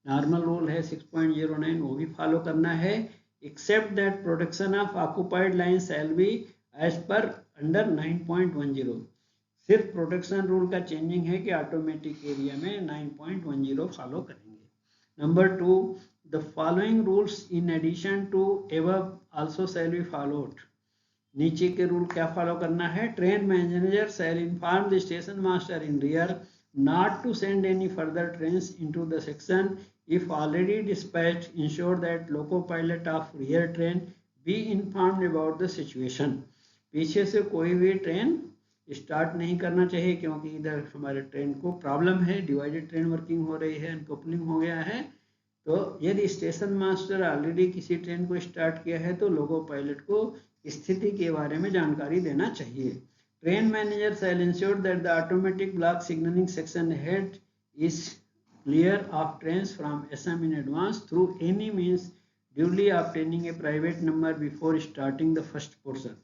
नॉर्मल रूल है 6.09 वो भी फॉलो करना है, except that protection of occupied line shall be as per under 9.10। सिर्फ protection rule का चेंजिंग है कि ऑटोमेटिक एरिया में 9.10 फॉलो करेंगे। Number 2, the following rules in addition to above also shall be followed. नीचे के रूल क्या फॉलो करना है, train manager shall inform the station master in rear not to send any further trains into the section if already dispatched, ensure that loco pilot of rear train be informed about the situation। पीछे से कोई भी train start नहीं करना चाहिए क्योंकि इधर हमारे ट्रेन को प्रॉब्लम है, डिवाइडेड ट्रेन वर्किंग हो रही है, अनकपलिंग हो गया है। तो यदि स्टेशन मास्टर ऑलरेडी किसी ट्रेन को स्टार्ट किया है तो लोको पायलट को स्थिति के बारे में जानकारी देना चाहिए। Train manager shall ensure that the automatic block signaling section ahead is clear of trains from SM in advance through any means, duly obtaining a private number before starting the first portion।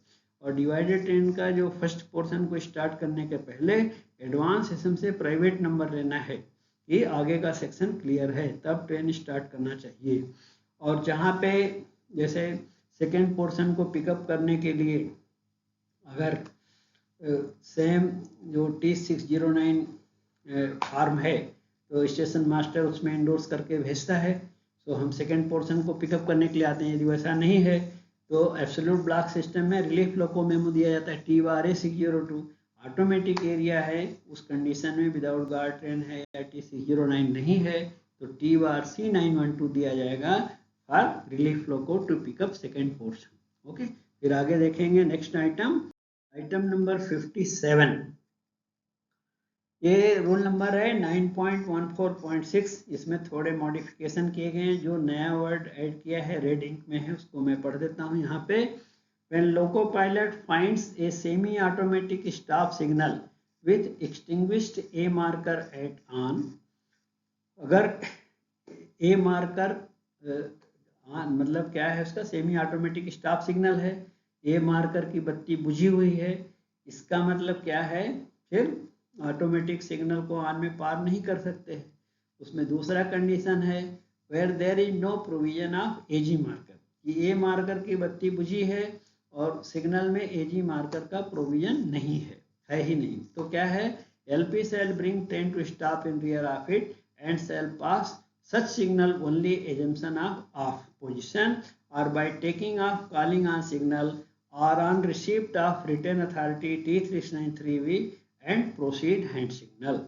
और divided train का जो first portion को start करने के पहले advance SM से private number लेना है कि आगे का सेक्शन क्लियर है, तब ट्रेन स्टार्ट करना चाहिए। और जहाँ पे जैसे सेकेंड पोर्शन को पिकअप करने के लिए अगर सेम जो T609 फॉर्म है तो स्टेशन मास्टर उसमें इंडोर्स करके भेजता है, तो हम सेकेंड पोर्शन को पिकअप करने के लिए आते हैं। यदि वैसा नहीं है तो एब्सोल्यूट ब्लॉक सिस्टम में रिलीफ लोको मेमो दिया जाता है T/A602। ऑटोमेटिक एरिया है उस कंडीशन में विदाउट गार्ड ट्रेन है या T609 नहीं है तो T/C912 दिया जाएगा for relief loco to pick up second portion. Okay, फिर आगे देखेंगे नेक्स्ट आइटम नंबर 57। ये रूल नंबर है 9.14.6। इसमें थोड़े मॉडिफिकेशन किए गए हैं। जो नया वर्ड ऐड किया है रेड इंक में है उसको मैं पढ़ देता हूँ यहाँ पे। When loco pilot finds a semi automatic stop signal with extinguished A marker at on, अगर A मार्कर मतलब क्या है उसका, सेमी ऑटोमेटिक स्टॉप सिग्नल है, ए मार्कर की बत्ती बुझी हुई है, इसका मतलब क्या है, फिर ऑटोमेटिक सिग्नल को ऑन में पार नहीं कर सकते हैं। उसमें दूसरा कंडीशन है where there is no provision of AG marker, कि ए मार्कर की बत्ती बुझी है और सिग्नल में एजी मार्कर का प्रोविजन नहीं है ही नहीं। तो क्या है, LP shall bring train to stop in rear of it and shall pass such signal only assumption of off position or by taking off calling on signal or on receipt of written authority T693V and proceed hand signal।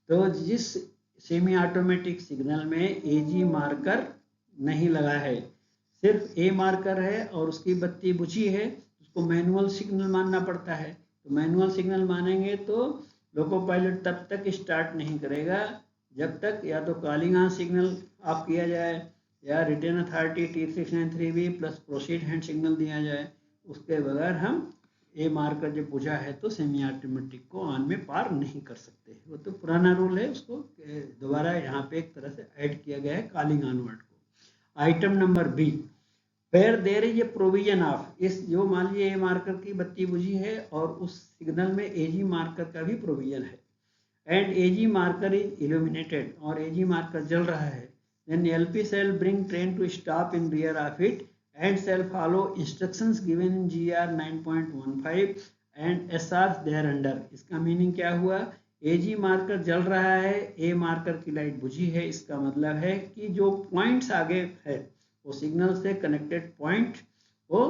तो जिस semi automatic signal में एजी marker नहीं लगा है सिर्फ ए marker है और उसकी बत्ती बुझी है, उसको मैनुअल सिग्नल मानना पड़ता है। तो मैनुअल सिग्नल मानेंगे तो लोको पायलट तब तक स्टार्ट नहीं करेगा जब तक या तो कॉलिंग ऑन सिग्नल ऑफ किया जाए या written authority T393B plus proceed hand signal दिया जाए। उसके बगैर हम ए मार्कर जब बुझा है तो सेमी ऑटोमेटिक को ऑन में पार नहीं कर सकते। वो तो पुराना रूल है, उसको दोबारा यहाँ पे एक तरह से ऐड किया गया है कॉलिंग ऑन वर्ड को। Item number B, where there is a provision of, इस जो मान लीजिए ए मार्कर की बत्ती बुझी है और उस सिग्नल में एजी मार्कर का भी प्रोविजन है and AG marker is illuminated और एजी मार्कर जल रहा है, then LP shall bring train to stop in rear of it and shall follow instructions given in GR 9.15 and SR thereunder। इसका meaning क्या हुआ, एजी मार्कर जल रहा है, ए मार्कर की लाइट बुझी है, इसका मतलब है कि जो पॉइंट्स आगे है वो सिग्नल से कनेक्टेड पॉइंट वो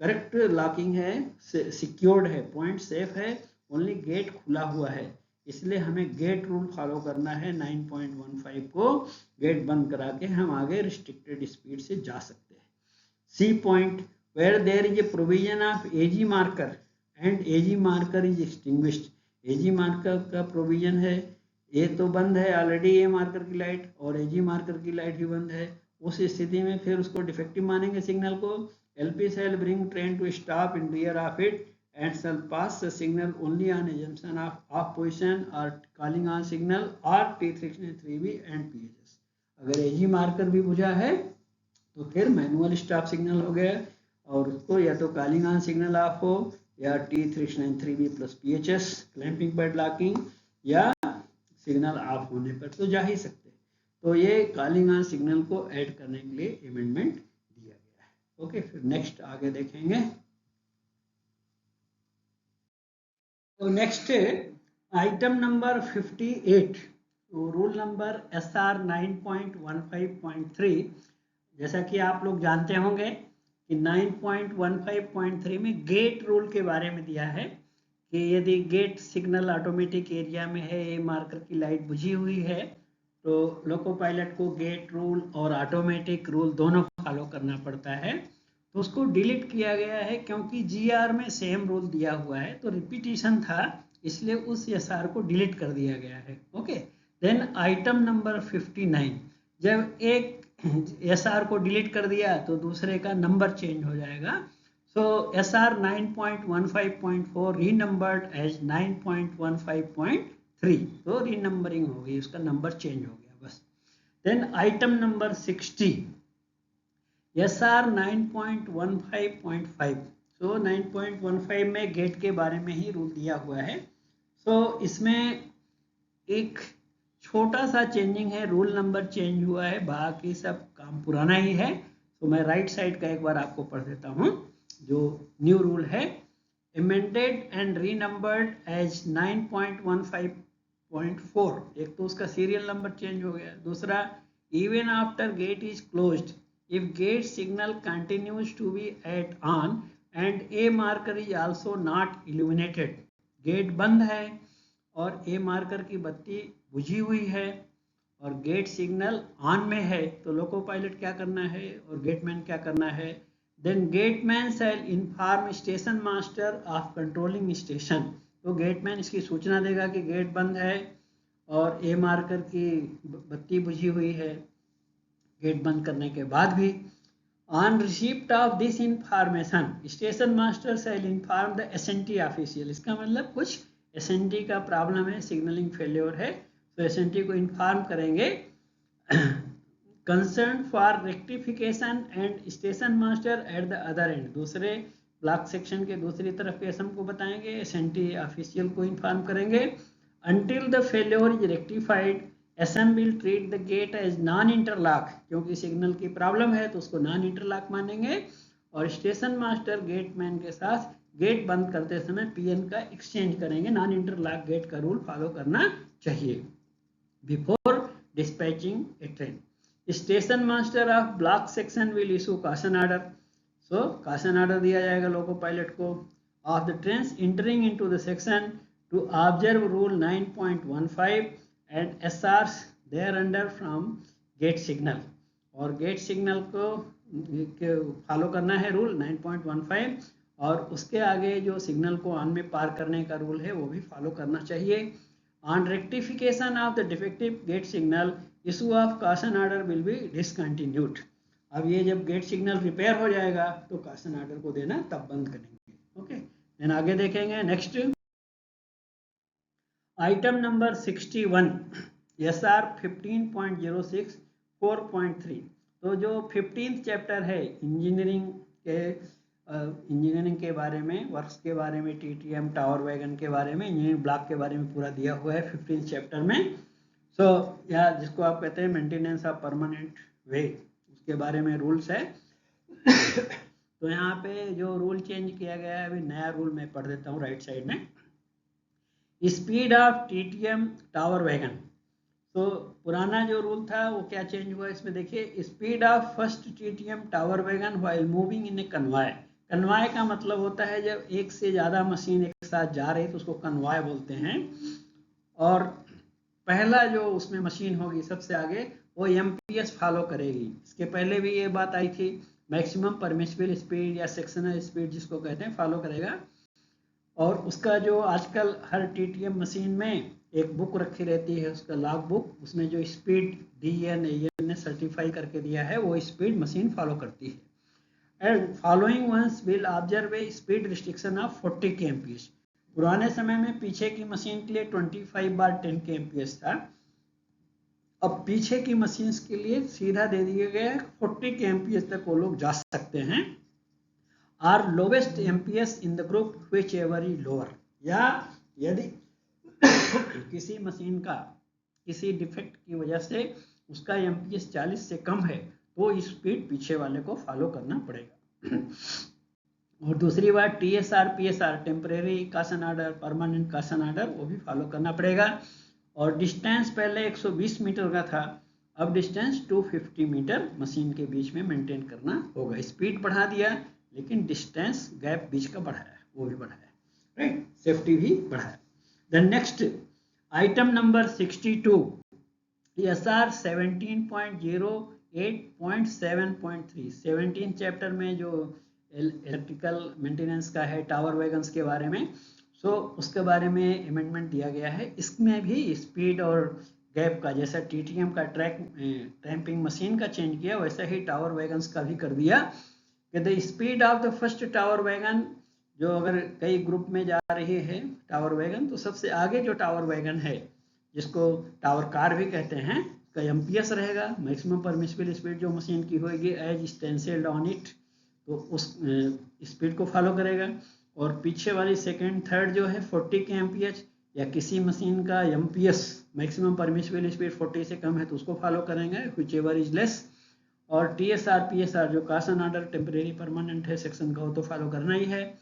करेक्ट लॉकिंग है, सिक्योर्ड है, पॉइंट सेफ है, ओनली गेट खुला हुआ है। इसलिए हमें गेट रूल फॉलो करना है। 9.15 को गेट बंद करा के हम आगे रिस्ट्रिक्टेड स्पीड से जा सकते हैं। C point, where there is a provision of AG marker and AG marker is extinguished, AG marker का प्रोविजन है, ए तो बंद है ऑलरेडी ए मार्कर की लाइट और एजी मार्कर की लाइट भी बंद है, उस स्थिति में फिर उसको डिफेक्टिव मानेंगे सिग्नल को। LP shall bring train to stop in rear of it and shall pass the signal only on assumption of off position or calling on signal or T393B and PHS। अगर एजी marker भी बुझा है तो फिर manual stop signal हो गया और उसको या तो कॉलिंग ऑन सिग्नल ऑफ हो या T393B plus PHS clamping pad locking या सिग्नल ऑफ होने पर तो जा ही सकते। तो ये कॉलिंग ऑन सिग्नल को ऐड करने के लिए अमेंडमेंट दिया गया है। ओके, फिर नेक्स्ट आगे देखेंगे। तो next item number 58, rule number SR 9.15.3। जैसा कि आप लोग जानते होंगे कि 9.15.3 में गेट रूल के बारे में दिया है कि यदि गेट सिग्नल ऑटोमेटिक एरिया में है, ए मार्कर की लाइट बुझी हुई है, तो लोको पायलट को गेट रूल और ऑटोमेटिक रूल दोनों फॉलो करना पड़ता है। तो उसको डिलीट किया गया है क्योंकि जीआर में सेम रूल दिया हुआ है, तो रिपीटिशन था, इसलिए उस एसआर को डिलीट कर दिया गया है। ओके, देन आइटम नंबर 59, जब एक एसआर को डिलीट कर दिया तो दूसरे का नंबर चेंज हो जाएगा। सो SR 9.15.4 रीनंबर्ड एज 9.15.3, तो रीनंबरिंग हो गई, उसका नंबर चेंज हो गया बस। Then item number 60, SR 9.15.5। So 9.15 में गेट के बारे में ही रूल दिया हुआ है। सो इसमें एक छोटा सा चेंजिंग है, रूल नंबर चेंज हुआ है, बाकी सब काम पुराना ही है। तो मैं राइट साइड का एक बार आपको पढ़ देता हूँ जो न्यू रूल है। अमेंडेड एंड रीनंबर्ड एज 9.15.4, एक तो उसका सीरियल नंबर चेंज हो गया, दूसरा even after gate is closed if gate signal continues to be at on and a marker is also not illuminated, gate बंद है और ए मार्कर की बत्ती बुझी हुई है और गेट सिग्नल ऑन में है, तो लोको पायलट क्या करना है और गेटमैन क्या करना है, then gateman shall inform station master of controlling station. तो गेटमैन इसकी सूचना देगा कि गेट बंद है और ए मार्कर की बत्ती बुझी हुई है गेट बंद करने के बाद भी। On receipt of this information station master shall inform the SNT official. इसका मतलब कुछ SNT का प्रॉब्लम है, सिग्नलिंग फेल्योर है, तो SNT को इन्फॉर्म करेंगे concern for rectification and station master at the other and, दूसरे ब्लॉक सेक्शन के दूसरी तरफ के SM को बताएंगे, SNT ऑफिशियल को इन्फॉर्म करेंगे। until the failure is rectified SM will treat the gate as non interlock, क्योंकि सिग्नल की प्रॉब्लम है तो उसको नॉन इंटरलॉक मानेंगे और स्टेशन मास्टर गेटमैन के साथ गेट बंद करते समय PN का एक्सचेंज करेंगे। नॉन इंटरलॉक गेट का रूल फॉलो करना चाहिए before dispatching a train. Station master of block section will issue caution order, so caution order दिया जाएगा लोको पायलट को of the train entering into the section to observe rule 9.15 and SRs thereunder from gate signal, और gate signal को follow करना है rule 9.15, और उसके आगे जो सिग्नल को ऑन में पार करने का रूल है वो भी फॉलो करना चाहिए। On rectification of the defective gate signal, issue of caution order will be discontinued. अब ये जब गेट सिग्नल रिपेयर हो जाएगा तो कॉशन ऑर्डर को देना तब बंद करेंगे। ओके, देन आगे देखेंगे नेक्स्ट आइटम नंबर 61, SR 15.06 4.3। तो जो 15th चैप्टर है इंजीनियरिंग के बारे में, वर्क्स के बारे में, TTM टावर वैगन के बारे में, इंजीनियरिंग ब्लॉक के बारे में पूरा दिया हुआ है 15th चैप्टर में। सो या जिसको आप कहते हैं मेंटेनेंस ऑफ परमानेंट वे, उसके बारे में रूल्स है। तो यहाँ पे जो रूल चेंज किया गया है, अभी नया रूल मैं पढ़ देता हूँ राइट साइड में। Speed of TTM tower wagon. तो पुराना जो रूल था वो क्या चेंज हुआ इसमें देखिए, speed of first TTM tower wagon while moving in a convoy. Convoy का मतलब होता है जब एक से ज़्यादा मशीन एक साथ जा रही तो उसको कन्वाय बोलते हैं। और पहला जो उसमें मशीन होगी सबसे आगे वो MPS फॉलो करेगी। इसके पहले भी ये बात आई थी, मैक्सिमम परमिसिबल स्पीड या सेक्शनल स्पीड जिसको कहते हैं फॉलो करेगा। और उसका जो आजकल हर TTM मशीन में एक बुक रखी रहती है, उसका लॉग बुक, उसमें जो स्पीड DNAN ने सर्टिफाई करके दिया है वो स्पीड मशीन फॉलो करती है। And following ones will observe a speed restriction of 40 kmph। पुराने समय में पीछे की मशीन के लिए 25/10 kmph था, अब पीछे की मशीन के लिए सीधा दे दिया गया है 40 kmph तक वो लोग जा सकते हैं। Are lowest MPS in the group whichever is lower, या यदि किसी मशीन का किसी डिफेक्ट की वजह से उसका MPS 40 से कम है तो स्पीड पीछे वाले को फॉलो करना पड़ेगा। और दूसरी बात TSR PSR temporary caution order, permanent caution order, वो भी फॉलो करना पड़ेगा। और डिस्टेंस पहले 120 मीटर का था, अब डिस्टेंस 250 मीटर मशीन के बीच में मेंटेन करना होगा। स्पीड बढ़ा दिया लेकिन डिस्टेंस गैप बीच का बढ़ाया, वो भी बढ़ाया, राइट, सेफ्टी भी बढ़ाया। Then next item number 62, SR 17.08.7.3। 17 chapter में जो इलेक्ट्रिकल मेंटेनेंस का है टावर वैगन्स के बारे में, सो उसके बारे में अमेंडमेंट दिया गया है। इसमें भी स्पीड और गैप का, जैसा TTM का ट्रैम्पिंग मशीन का चेंज किया वैसा ही टावर वैगन्स का भी कर दिया कि the speed of the first tower wagon, जो अगर कई ग्रुप में जा रही है टावर वैगन, तो सबसे आगे जो टावर वैगन है जिसको टावर कार भी कहते हैं का MPS रहेगा, मैक्सिमम परमिसिबल स्पीड जो मशीन की होगी एज स्टेंसिल्ड ऑन इट, तो उस स्पीड को फॉलो करेगा। और पीछे वाली सेकेंड थर्ड जो है 40 kmph, या किसी मशीन का MPS मैक्सिमम परमिसिबल स्पीड 40 से कम है तो उसको फॉलो करेंगे व्हिच एवर इज लेस। और TSR PSR जो कॉशन ऑर्डर टेम्परेरी परमानेंट है सेक्शन का, वो तो फॉलो करना ही है।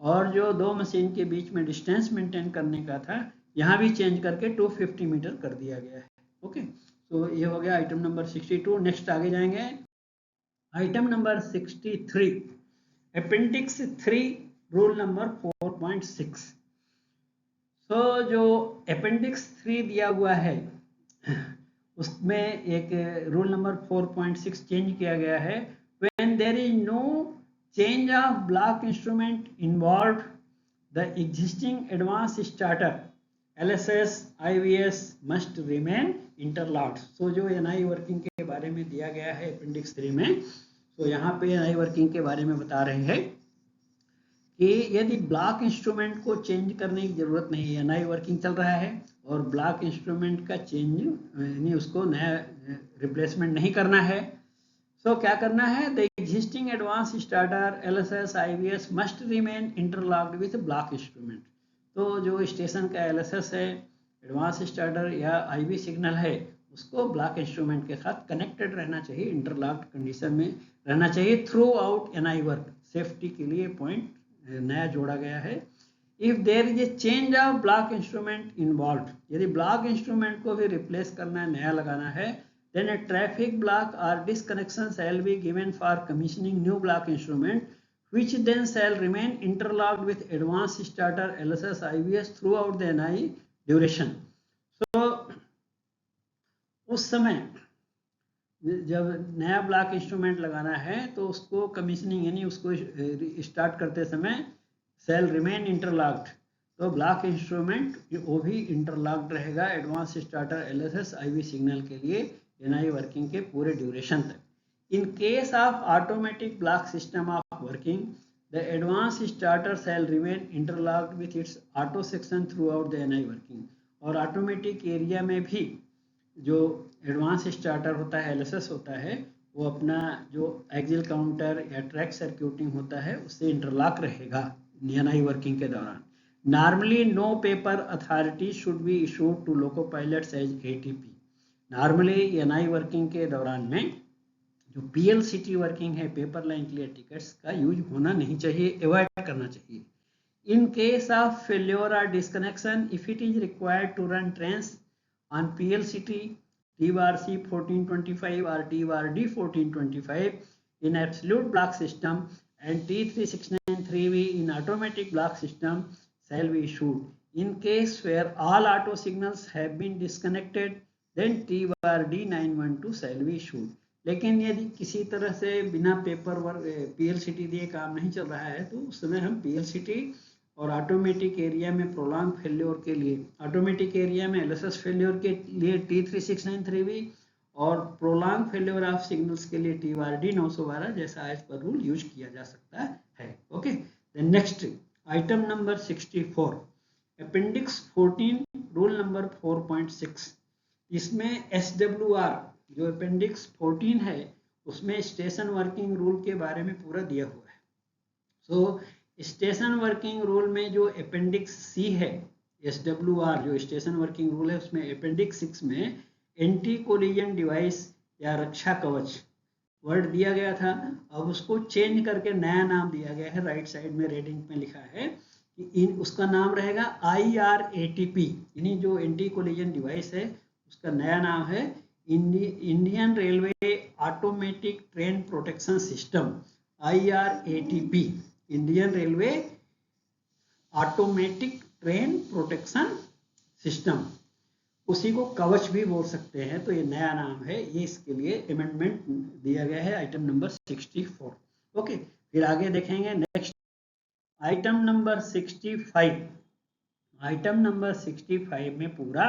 और जो दो मशीन के बीच में डिस्टेंस मेंटेन करने का था, यहाँ भी चेंज करके 250 मीटर कर दिया गया है। ओके, तो ये हो गया आइटम नंबर 62। नेक्स्ट आगे जाएंगे item number 63, appendix 3 rule number 4.6। सो जो अपेंडिक्स 3 दिया हुआ है उसमें एक रूल नंबर 4.6 चेंज किया गया है। When there is no change of block instrument involved, the existing advanced starter LSS IVS must remain interlocked। So जो NI वर्किंग के बारे में दिया गया है अपेंडिक्स 3 में, तो यहाँ पे NI वर्किंग के बारे में बता रहे हैं कि यदि ब्लॉक इंस्ट्रूमेंट को चेंज करने की जरूरत नहीं है, NI वर्किंग चल रहा है और ब्लॉक इंस्ट्रूमेंट का चेंज यानी उसको नया रिप्लेसमेंट नहीं करना है, तो क्या करना है, the existing advance starter LSS IVS must remain interlocked with block instrument. तो जो स्टेशन का LSS है, एडवांस स्टार्टर या IV सिग्नल है, उसको ब्लॉक इंस्ट्रूमेंट के साथ कनेक्टेड रहना चाहिए, इंटरलॉक्ड कंडीशन में रहना चाहिए throughout NI work. Safety के लिए पॉइंट नया जोड़ा गया है। If there is a change of block instrument involve, यदि ब्लॉक इंस्ट्रूमेंट को भी रिप्लेस करना है, नया लगाना है, then a traffic block or disconnection shall be given for commissioning new block instrument, which then shall remain interlocked with advanced starter LSS IVS throughout the NI duration। So उस समय जब नया ब्लॉक इंस्ट्रूमेंट लगाना है तो उसको commissioning यानी उसको स्टार्ट करते समय सेल रिमेन इंटरलॉक्ड, तो ब्लॉक इंस्ट्रूमेंट वो भी इंटरलॉक्ड रहेगा advance starter LSS IV signal के लिए एनआई वर्किंग के पूरे ड्यूरेशन तक। In case of automatic block system of working, the advance starter shall remain interlocked with its auto section throughout the NI working. और automatic area में भी जो advance starter होता है एलएसएस होता है वो अपना जो एक्सियल काउंटर या ट्रैक सर्क्यूटिंग होता है उससे इंटरलॉक रहेगा एनआई वर्किंग के दौरान। Normally no paper authority should be issued to loco pilots as ATP. Normally NI working के दौरान में जो पीएलसीटी वर्किंग है पेपर लाइन क्लियर टिकट्स का यूज होना नहीं चाहिए, अवॉइड करना चाहिए। In case of failure or disconnection, if it is required to run trains on PLCT, TBRC 1425 or TBRD 1425 in absolute block system and T3693V in automatic block system shall be issued. In case where all auto signals have been disconnected, then TBRD 912 shall be issued. लेकिन यदि किसी तरह से बिना paper work पीएलसीटी दिए काम नहीं चल रहा है तो उस समय हम पीएलसीटी और ऑटोमेटिक एरिया में प्रोलॉन्ग फेल्योर के लिए, ऑटोमेटिक एरिया में एलएसएस फेल्योर के लिए T3693V और प्रोलॉन्ग फेल्योर ऑफ सिग्नल्स के लिए TBRD 912 जैसा एज पर रूल यूज किया जा सकता है। Okay, then next item number 64 appendix 14 rule number 4.6। इसमें SWR जो अपेंडिक्स 14 है उसमें स्टेशन वर्किंग रूल के बारे में पूरा दिया हुआ है। सो स्टेशन वर्किंग रूल में जो अपेंडिक्स सी है SWR जो स्टेशन वर्किंग रूल है उसमें अपेंडिक्स 6 में एंटी कोलिजन डिवाइस या रक्षा कवच वर्ड दिया गया था। अब उसको चेंज करके नया नाम दिया गया है, राइट साइड में रेड इंक में लिखा है कि उसका नाम रहेगा IRATP, यानी जो एंटी कोलिजन डिवाइस है उसका नया नाम है Indian railway automatic train protection system IRATP, Indian railway automatic train protection system, उसी को कवच भी बोल सकते हैं। तो ये नया नाम है, ये इसके लिए अमेंडमेंट दिया गया है आइटम नंबर 64। ओके, फिर आगे देखेंगे next item number 65। Item number 65 में पूरा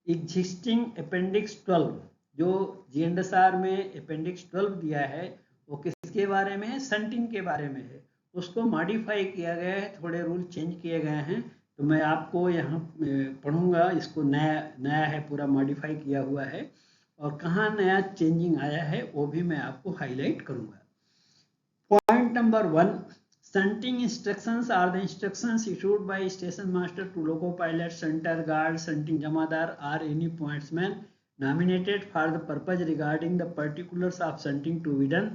एग्जिस्टिंग अपेंडिक्स 12 जो GNSR में अपेंडिक्स 12 दिया है वो किसके बारे में है, शंटिंग के बारे में है। उसको मॉडिफाई किया गया है, थोड़े रूल चेंज किए गए हैं, तो मैं आपको यहाँ पढ़ूंगा। इसको नया है, पूरा मॉडिफाई किया हुआ है और कहाँ नया चेंजिंग आया है वो भी मैं आपको हाईलाइट करूंगा। Point number 1, shunting instructions are the instructions issued by station master to loco pilot, shunter, guard, shunting जमादार or any pointsman nominated for the purpose regarding the particulars of shunting to be done.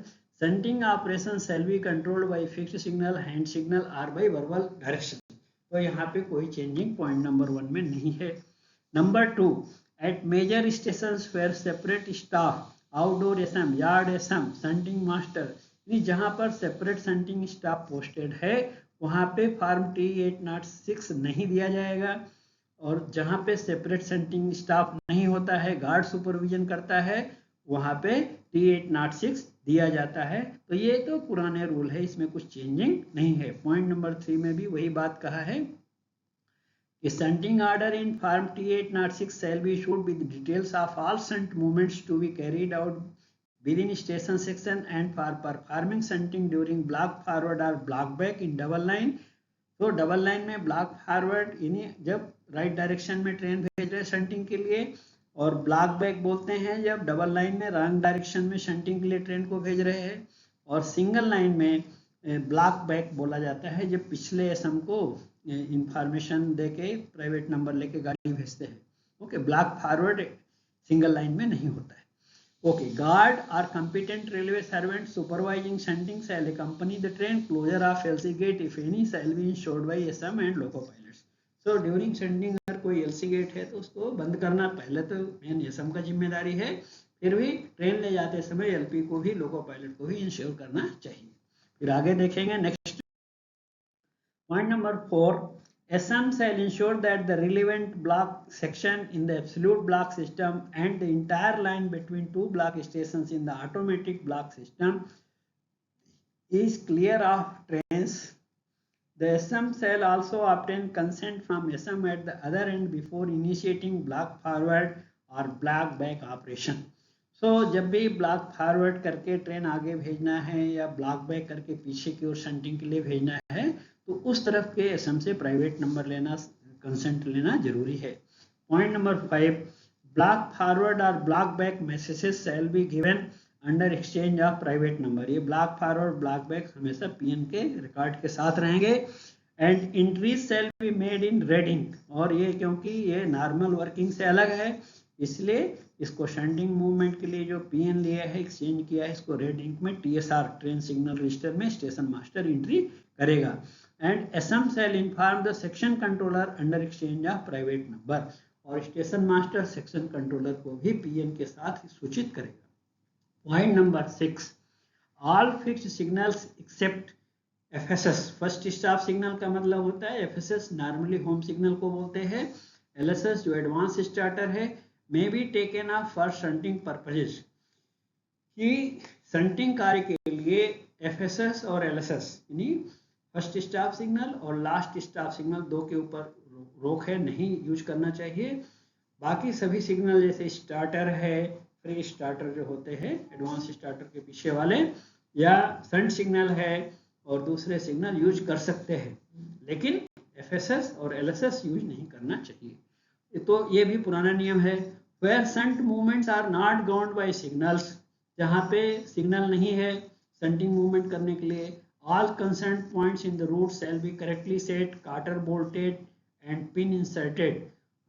Shunting operations shall be controlled by fixed signal, hand signal or by verbal direction. तो यहाँ पे कोई changing point number 1 में नहीं है। Number 2, at major stations where separate staff, outdoor SM, yard SM, shunting master, जहाँ पर separate shunting staff posted है वहाँ पे फॉर्म T806 नहीं दिया जाएगा, और जहाँ पे सेपरेट शंटिंग स्टाफ नहीं होता है, गार्ड सुपरविजन करता है, वहाँ पे T806 दिया जाता है। तो ये तो पुराने रूल है, इसमें कुछ चेंजिंग नहीं है। पॉइंट नंबर 3 में भी वही बात कहा है कि shunting order in form T806 shall be issued with details of all shunt movements to be carried out within station section and for performing shunting during block forward or block back in double line। तो double line में block forward यानी जब right direction में train भेज रहे shunting के लिए, और ब्लॉक बैक बोलते हैं जब डबल लाइन में रॉन्ग डायरेक्शन में शंटिंग के लिए ट्रेन को भेज रहे हैं, और सिंगल लाइन में ब्लॉक बैक बोला जाता है जब पिछले एसएम को इंफॉर्मेशन देके प्राइवेट नंबर लेके गाड़ी भेजते हैं। Okay, block forward single line में नहीं होता है। Okay, guard or competent railway servant supervising shunting shall accompany the train closure of LC gate if any shall be ensured by SM and loco pilots। So during shunting अगर कोई LC gate है तो उसको बंद करना पहले तो main SM का जिम्मेदारी है, फिर भी ट्रेन ले जाते समय LP को भी लोको पायलट को भी इंश्योर करना चाहिए। फिर आगे देखेंगे next point number 4, SM shall ensure that the relevant block section in the absolute block system and the entire line between two block stations in the automatic block system is clear of trains. The SM shall also obtain consent from SM at the other end before initiating block forward और block back operation. सो जब भी block forward करके train आगे भेजना है या block back करके पीछे की ओर शंटिंग के लिए भेजना है तो उस तरफ के एसएम से प्राइवेट नंबर लेना, कंसेंट लेना जरूरी है. पॉइंट नंबर 5, ब्लॉक फॉरवर्ड और block back messages shall be given under exchange of private number. ये ब्लॉक फॉरवर्ड ब्लॉक बैक हमेशा पीएन के रिकॉर्ड के साथ रहेंगे. And entries shall be made in red ink. और ये क्योंकि ये नॉर्मल वर्किंग से अलग है इसलिए इसको शंटिंग मूवमेंट के लिए जो पीएन लिया है, एक्सचेंज किया है, इसको रेड इंक में टीएसआर ट्रेन सिग्नल रजिस्टर में स्टेशन मास्टर एंट्री करेगा. And SM shall inform the section controller under exchange of private number. और स्टेशन मास्टर सेक्शन कंट्रोलर को भी पीएन के साथ सूचित करेगा. Point number 6, all fixed signals except FSS. First stop signal का मतलब होता है एफएसएस, नॉर्मली होम सिग्नल को बोलते हैं. एलएसएस जो एडवांस स्टार्टर है may be taken up for shunting purposes. कि शंटिंग कार्य के लिए एफएसएस और एलएसएस यानी फर्स्ट स्टॉप सिग्नल और लास्ट स्टॉप सिग्नल दो के ऊपर रोक है, नहीं यूज करना चाहिए. बाकी सभी सिग्नल जैसे स्टार्टर है, फ्री स्टार्टर जो होते हैं एडवांस स्टार्टर के पीछे वाले, या शंट सिग्नल है और दूसरे सिग्नल यूज कर सकते हैं, लेकिन एफएसएस और एलएसएस यूज नहीं करना चाहिए. तो ये भी पुराना नियम है. Where shunt movements are not governed by signals, जहाँ पे सिग्नल नहीं है शंटिंग मूवमेंट करने के लिए, all concerned points in the route shall be correctly set, cutter bolted and pin inserted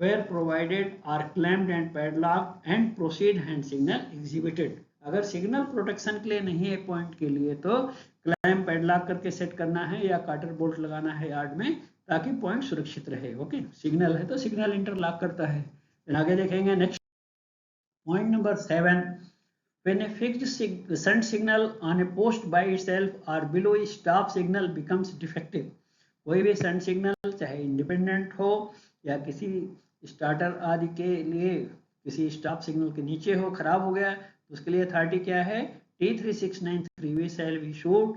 where provided are clamped and padlocked and proceed hand signal exhibited. अगर signal protection के लिए नहीं है पॉइंट के लिए तो क्लैम्प पैडलॉक करके set करना है या काटर बोल्ट लगाना है यार्ड में ताकि पॉइंट सुरक्षित रहे. ओके, सिग्नल है तो सिग्नल इंटरलॉक करता है. फिर आगे देखेंगे next point number 7, when a fixed shunt signal on a post by itself or below a stop signal becomes defective. कोई भी शंट सिग्नल चाहे इंडिपेंडेंट हो या किसी स्टार्टर आदि के लिए किसी स्टॉप सिग्नल के नीचे हो, खराब हो गया तो उसके लिए अथॉरिटी क्या है, T3693V shall be issued.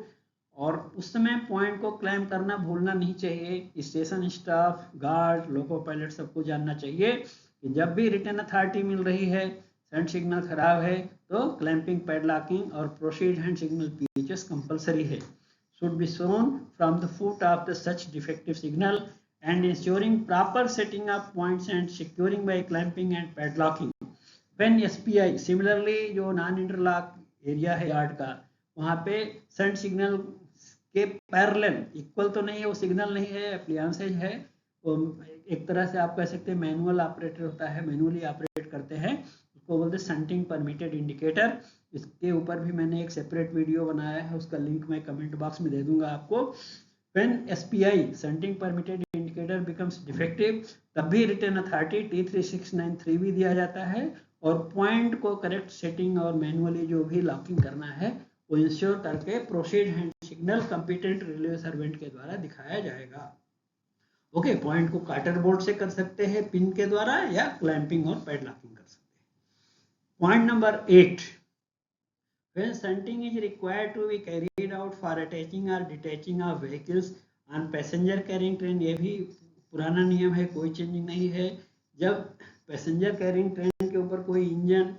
और उस समय पॉइंट को क्लेम करना भूलना नहीं चाहिए. Station staff, guard, loco pilot सबको जानना चाहिए कि जब भी रिटर्न अथॉरिटी मिल रही है, शंट सिग्नल खराब है तो क्लैंपिंग, पैडलॉकिंग और proceed hand signal PHS compulsory है. should be shown from the foot of the such defective signal and ensuring proper setting of points and securing by clamping and padlocking. When SPI similarly जो non interlock area है yard का, वहाँ पे shunt signal के parallel equal तो नहीं है, वो सिग्नल नहीं है, एप्लियंसेज है, वो एक तरह से आप कह सकते हैं मैनुअल ऑपरेटर होता है, मैनुअली ऑपरेट करते हैं, उसको बोलते हैं शंटिंग परमिटेड इंडिकेटर. इसके ऊपर भी मैंने एक सेपरेट वीडियो बनाया है, उसका लिंक मैं कमेंट बॉक्स में दे दूंगा आपको. When SPI shunting permitted indicator becomes defective, तब भी रिटर्न अथॉरिटी T3693V दिया जाता है और पॉइंट को करेक्ट सेटिंग और मैनुअली जो भी लॉकिंग करना है वो इंश्योर करके proceed hand signal competent relay servant के द्वारा दिखाया जाएगा. ओके, पॉइंट को काटर बोर्ड से कर सकते हैं, पिन के द्वारा, या क्लैंपिंग और पैडलॉकिंग कर सकते हैं. Point number 8, when shunting is required to be carried out for attaching or detaching of vehicles on passenger carrying train. ये भी पुराना नियम है, कोई चेंजिंग नहीं है. जब पैसेंजर कैरिंग ट्रेन के ऊपर कोई इंजन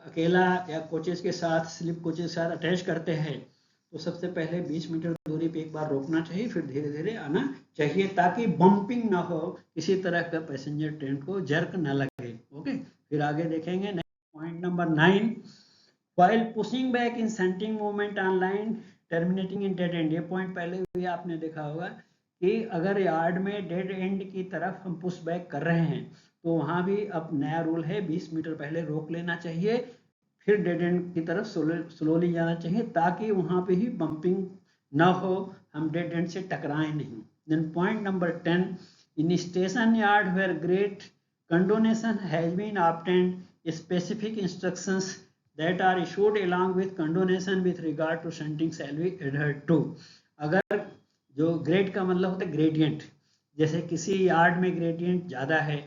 अकेला या कोचेस के साथ, स्लिप कोचेस के साथ अटैच करते हैं तो सबसे पहले 20 मीटर दूरी पे एक बार रोकना चाहिए, फिर धीरे धीरे आना चाहिए ताकि बम्पिंग ना हो, किसी तरह का पैसेंजर ट्रेन को जर्क ना लगे. ओके, फिर आगे देखेंगे. Point number 9, while pushing back in shunting movement on line terminating in dead end. ये पॉइंट पहले भी आपने देखा होगा कि अगर यार्ड में डेड एंड की तरफ हम पुश बैक कर रहे हैं तो वहाँ भी अब नया रूल है, 20 मीटर पहले रोक लेना चाहिए, फिर डेड एंड की तरफ स्लोली जाना चाहिए ताकि वहाँ पे ही बम्पिंग ना हो, हम डेड एंड से टकराएं नहीं. Then point number 10, in station yard where grade condonation has been obtained, specific instructions that are issued along with condonation with regard to shunting shall be adhered to. अगर जो grade का मतलब होता है gradient, जैसे किसी यार्ड में gradient ज़्यादा है,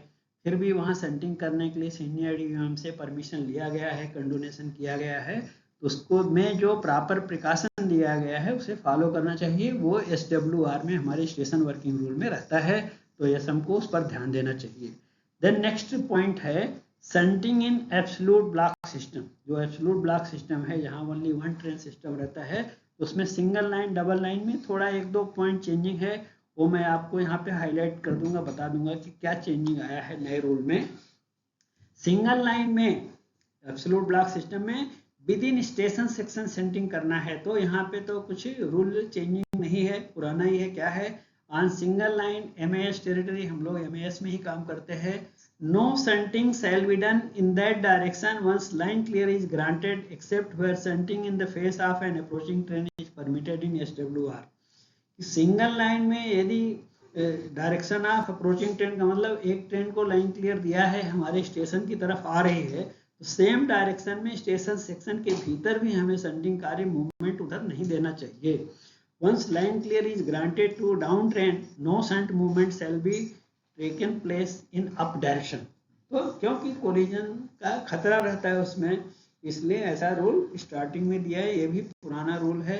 फिर भी वहाँ सेंटिंग करने के लिए सीनियर डीवीएम से परमिशन लिया गया है, कंडोनेशन किया गया है, तो उसको में जो प्रॉपर प्रिकॉशन दिया गया है उसे फॉलो करना चाहिए। वो SWR में हमारे स्टेशन वर्किंग रूल में रहता है, तो यस हमको उस पर ध्यान देना चाहिए। देन नेक्स्ट पॉइंट है shunting in absolute block system. जो एब्सोल्यूट ब्लॉक सिस्टम है, यहाँ ओनली वन ट्रेन सिस्टम रहता है, उसमें सिंगल लाइन डबल लाइन में थोड़ा एक दो पॉइंट चेंजिंग है, वो मैं आपको यहाँ पे हाईलाइट कर दूंगा, बता दूंगा कि क्या चेंजिंग आया है नए रूल में। सिंगल लाइन में एब्सोल्यूट ब्लॉक सिस्टम में within station section shunting करना है, तो यहाँ पे तो कुछ रूल चेंजिंग नहीं है, पुराना ही है। क्या है, on single line MAS territory, हम लोग MAS में ही काम करते हैं, no shunting shall be done in that direction once line clear is granted except where shunting in the face of an approaching train is permitted in SWR। Single line में यदि direction of approaching train का मतलब एक train को line clear दिया है, हमारे station की तरफ आ रही है, तो सेम डायरेक्शन में स्टेशन सेक्शन के भीतर भी हमें सेंटिंग कार्य मूवमेंट उधर नहीं देना चाहिए। Once line clear is granted to down train, no shunt movement shall be taken place in up direction. तो क्योंकि कोलिजन का खतरा रहता है उसमें, इसलिए ऐसा रूल स्टार्टिंग में दिया है, ये भी पुराना रूल है।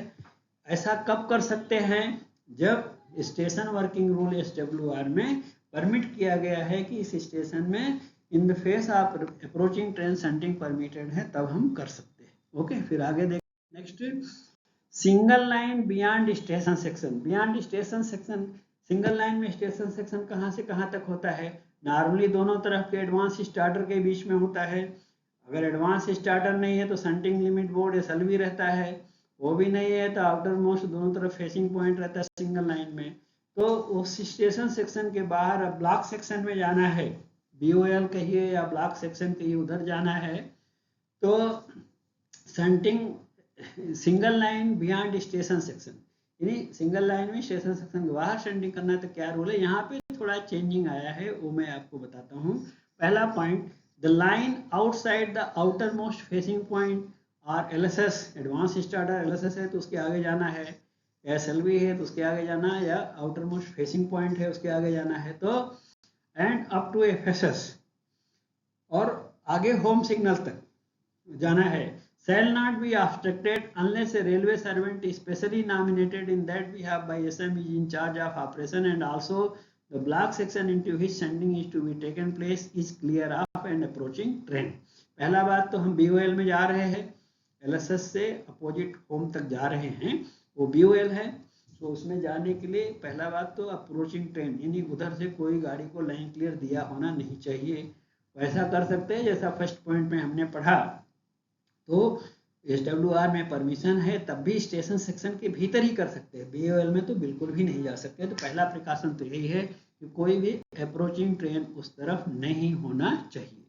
ऐसा कब कर सकते हैं, जब स्टेशन वर्किंग रूल SWR में परमिट किया गया है कि इस स्टेशन में in the face of approaching train shunting permitted है, तब हम कर सकते हैं। ओके, फिर आगे देख next single line beyond station section. Beyond station section, single line में स्टेशन सेक्शन कहाँ से कहाँ तक होता है, नॉर्मली दोनों तरफ के एडवांस स्टार्टर के बीच में होता है। अगर एडवांस स्टार्टर नहीं है तो सेंटिंग लिमिट बोर्ड SLV रहता है, वो भी नहीं है तो आउटर मोस्ट दोनों तरफ फेसिंग पॉइंट रहता है सिंगल लाइन में। तो उस स्टेशन सेक्शन के बाहर अब ब्लॉक सेक्शन में जाना है, BOL कहिए या ब्लॉक सेक्शन कहिए, उधर जाना है, तो shunting single line beyond station section, यानी सिंगल लाइन में स्टेशन सेक्शन के बाहर सेंटिंग करना है। तो क्या रूल है, यहाँ पे थोड़ा चेंजिंग आया है, वो मैं आपको बताता हूँ। पहला point, the line outside the outer most facing point और LSS, एडवांस स्टार्टर LSS है तो उसके आगे जाना है, SLV है तो उसके आगे जाना है, या आउटर मोस्ट फेसिंग पॉइंट है उसके आगे जाना है, तो एंड अप टू FSS और आगे होम सिग्नल तक जाना है। shall not be obstructed unless a railway servant is specially nominated in that behalf by SM is in charge of operation, and also the block section into which sending is to be taken place is clear of an approaching train। पहला बात तो हम BOL में जा रहे हैं, LSS से opposite home तक जा रहे हैं, वो BOL है, तो उसमें जाने के लिए पहला बात तो अप्रोचिंग ट्रेन, यानी उधर से कोई गाड़ी को लाइन क्लियर दिया होना नहीं चाहिए। वैसा कर सकते हैं जैसा फर्स्ट पॉइंट में हमने पढ़ा, तो SWR में परमिशन है तब भी स्टेशन सेक्शन के भीतर ही कर सकते हैं, BOL में तो बिल्कुल भी नहीं जा सकते। तो पहला प्रिकॉशन तो यही है कि कोई भी अप्रोचिंग ट्रेन उस तरफ नहीं होना चाहिए।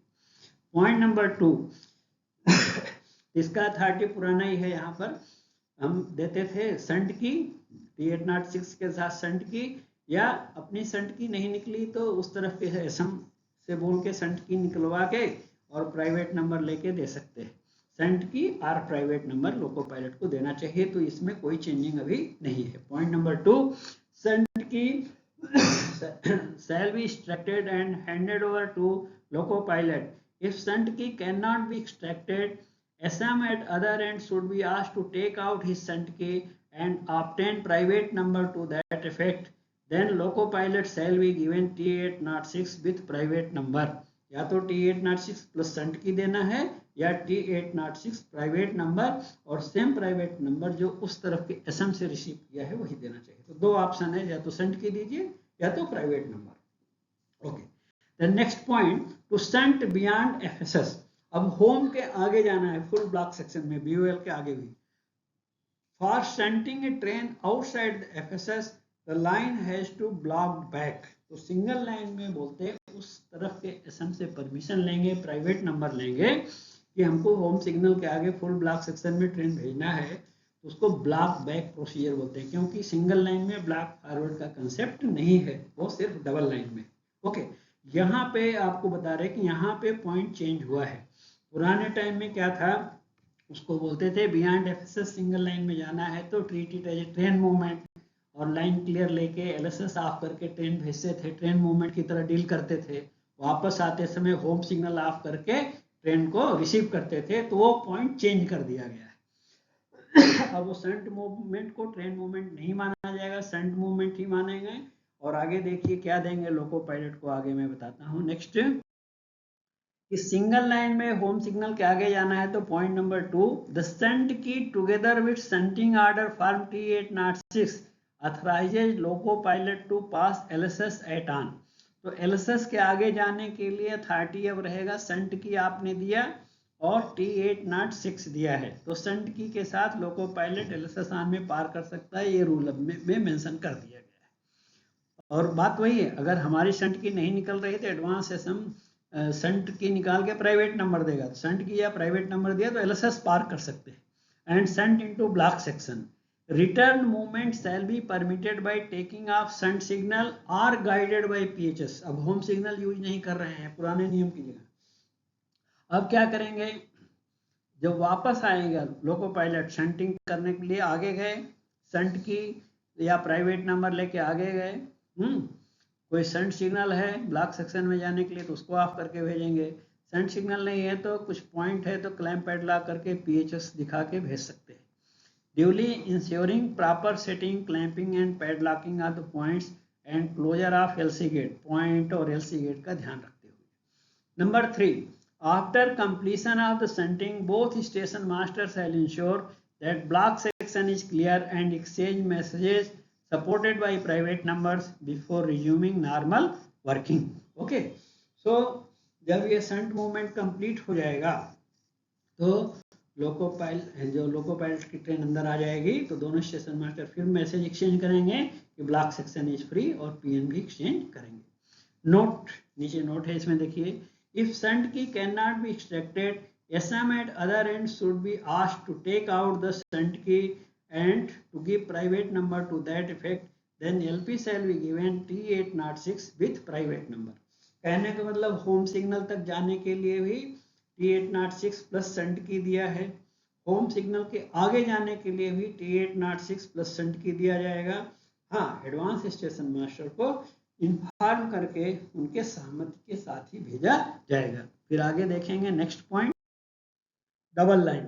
पॉइंट नंबर 2, इसका अथॉरिटी पुराना ही है, यहाँ पर हम देते थे संट की, T806 के साथ संट की, या अपनी संट की नहीं निकली तो उस तरफ के SM से बोल के संट की निकलवा के और प्राइवेट नंबर लेके दे सकते हैं। संट की और प्राइवेट नंबर लोको पायलट को देना चाहिए, तो इसमें कोई चेंजिंग अभी नहीं है। पॉइंट नंबर 2, संट की shall be extracted and handed over to loco pilot. If shunt key cannot be extracted, SM at other end should be asked to take out his shunt key and obtain private number to that effect. Then loco pilot shall be given T806 with private number। या तो T806 plus shunt की देना है या T806 private number, और same private number जो उस तरफ के SM से रिसीव किया है वही देना चाहिए। तो दो ऑप्शन है, या तो शंट की दीजिए या तो private number. Okay, the next point, to shunt beyond FSS। अब होम के आगे जाना है, फुल ब्लॉक सेक्शन में BOL के आगे भी। For shunting a train outside FSS the line has to block back. तो सिंगल लाइन में बोलते हैं उस तरफ के SM से परमिशन लेंगे, प्राइवेट नंबर लेंगे कि हमको होम सिग्नल के आगे फुल ब्लॉक सेक्शन में ट्रेन भेजना है, तो उसको ब्लॉक बैक प्रोसीजर बोलते हैं, क्योंकि सिंगल लाइन में ब्लॉक फॉरवर्ड का कंसेप्ट नहीं है, वो सिर्फ डबल लाइन में। ओके, यहाँ पे आपको बता रहे कि यहाँ पे पॉइंट चेंज हुआ है। पुराने टाइम में क्या था, उसको बोलते थे बियॉन्ड FSS सिंगल लाइन में जाना है तो treat it as a train movement, और लाइन क्लियर लेके एलएसएस ऑफ करके ट्रेन भेजते थे, ट्रेन मूवमेंट की तरह डील करते थे, वापस आते समय होम सिग्नल ऑफ करके ट्रेन को रिसीव करते थे, तो वो पॉइंट चेंज कर दिया गया है। अब वो शंट मूवमेंट को ट्रेन मूवमेंट नहीं माना जाएगा, शंट मूवमेंट ही मानेंगे। और आगे देखिए क्या देंगे लोको पायलट को, आगे मैं बताता हूँ। नेक्स्ट, इस सिंगल लाइन में होम सिग्नल के आगे जाना है तो point number 2, the shunt key together with shunting order form T806 authorises loco pilot to pass LSS at on. तो एलएसएस के आगे जाने के लिए अथॉरिटी अब रहेगा, शंट की आपने दिया और T806 दिया है, तो शंट की के साथ लोको पायलट एलएसएस ऑन में पार कर सकता है, ये रूल में मेंशन कर दिया गया है। और बात वही है, अगर हमारी शंट की नहीं निकल रही तो एडवांस एसएम शंट की निकाल के प्राइवेट नंबर देगा, शंट की या प्राइवेट नंबर दिया तो एलएसएस पार कर सकते हैं। And shunt into block section, return movement shall be permitted by taking off shunt signal और गाइडेड बाय पीएचएस। अब होम सिग्नल यूज नहीं कर रहे हैं पुराने नियम की जगह। अब क्या करेंगे, जब वापस आएगा लोको पायलट शंटिंग करने के लिए आगे गए, शंट की या प्राइवेट नंबर लेके आगे गए, कोई शंट सिग्नल है ब्लॉक सेक्शन में जाने के लिए तो उसको ऑफ करके भेजेंगे, शंट सिग्नल नहीं है तो कुछ पॉइंट है तो क्लैंप पैडलॉक करके पीएचएस दिखा के भेज सकते हैं। Duly ensuring proper setting, clamping and padlocking of the points and closure of LC gate, point और एलसी गेट का ध्यान रखते हुए। Number 3, after completion of the shunting both station master shall ensure that block section is clear and exchange messages supported by private numbers before resuming normal working. Okay, so जब ये shunt movement complete हो जाएगा तो loco pilot की train अंदर आ जाएगी तो दोनों स्टेशन मास्टर फिर मैसेज एक्सचेंज करेंगे कि ब्लॉक सेक्शन इज फ्री और पीएन भी एक्सचेंज करेंगे। नोट, नीचे नोट है इसमें देखिए, इफ शंट की can not be extracted, SM at other end should be asked to take out the shunt key and to give private number to that effect, then LP shall be given T806 with private number। कहने का मतलब home signal तक जाने के लिए भी T806 plus shunt की दिया है, होम सिग्नल के आगे जाने के लिए भी T806 प्लस शंट की दिया जाएगा। हाँ, एडवांस स्टेशन मास्टर को इन्फॉर्म करके उनके सहमति के साथ ही भेजा जाएगा। फिर आगे देखेंगे next point, double line.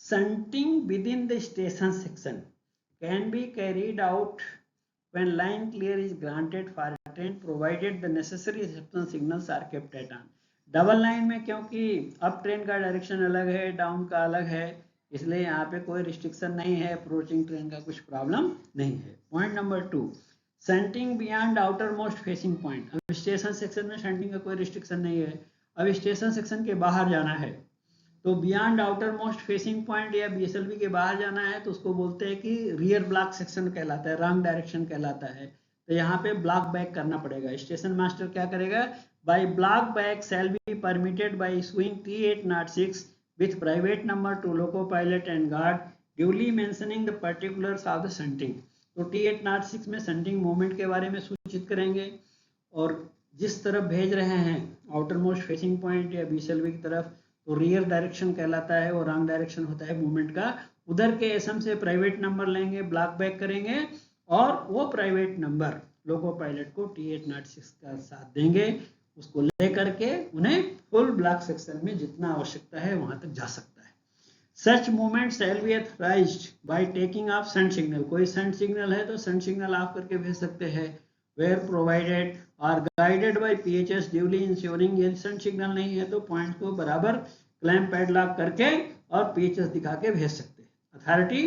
Shunting within the station section can be carried out when line clear is granted for a train provided the necessary reception signals are kept at on। Double line में क्योंकि up train का direction अलग है, down का अलग है, इसलिए यहाँ पे कोई रिस्ट्रिक्शन नहीं है, अप्रोचिंग ट्रेन का कुछ प्रॉब्लम नहीं है। Point number 2, shunting beyond outer most facing point. अब स्टेशन सेक्शन में शंटिंग का कोई रिस्ट्रिक्शन नहीं है, अब स्टेशन सेक्शन के बाहर जाना है तो beyond outer most facing point या बीएसएलवी के बाहर जाना है तो उसको बोलते हैं कि रियर ब्लॉक सेक्शन कहलाता है, रॉन्ग डायरेक्शन कहलाता है। तो यहाँ पे ब्लॉक बैक करना पड़ेगा। स्टेशन मास्टर क्या करेगा, bye block back shell be permitted bye issuing T806 with private number two loco pilot and guard duly mentioning the particulars of the shunting. तो T806 में शंटिंग मूवमेंट के बारे में सूचित करेंगे और जिस तरफ भेज रहे हैं आउटर मोस्ट फेसिंग पॉइंट या बीएसएलवी की तरफ तो रियर डायरेक्शन कहलाता है और रॉन्ग डायरेक्शन होता है मूवमेंट का। उधर के एसएम से प्राइवेट नंबर लेंगे, ब्लॉक बैक करेंगे और वो प्राइवेट नंबर लोको पायलट को T806 का साथ देंगे, उसको लेकर के उन्हें फुल ब्लॉक सेक्शन में जितना आवश्यकता है वहां तक जा सकता है। Such movement shall be authorised by taking off shunt signal. कोई शंट सिग्नल है तो शंट सिग्नल ऑफ करके भेज सकते हैं, where provided or guided by PHS duly ensuring। ये शंट सिग्नल नहीं है तो पॉइंट को बराबर क्लैंप पैडलॉक करके और PHS दिखा के भेज सकते हैं। Authority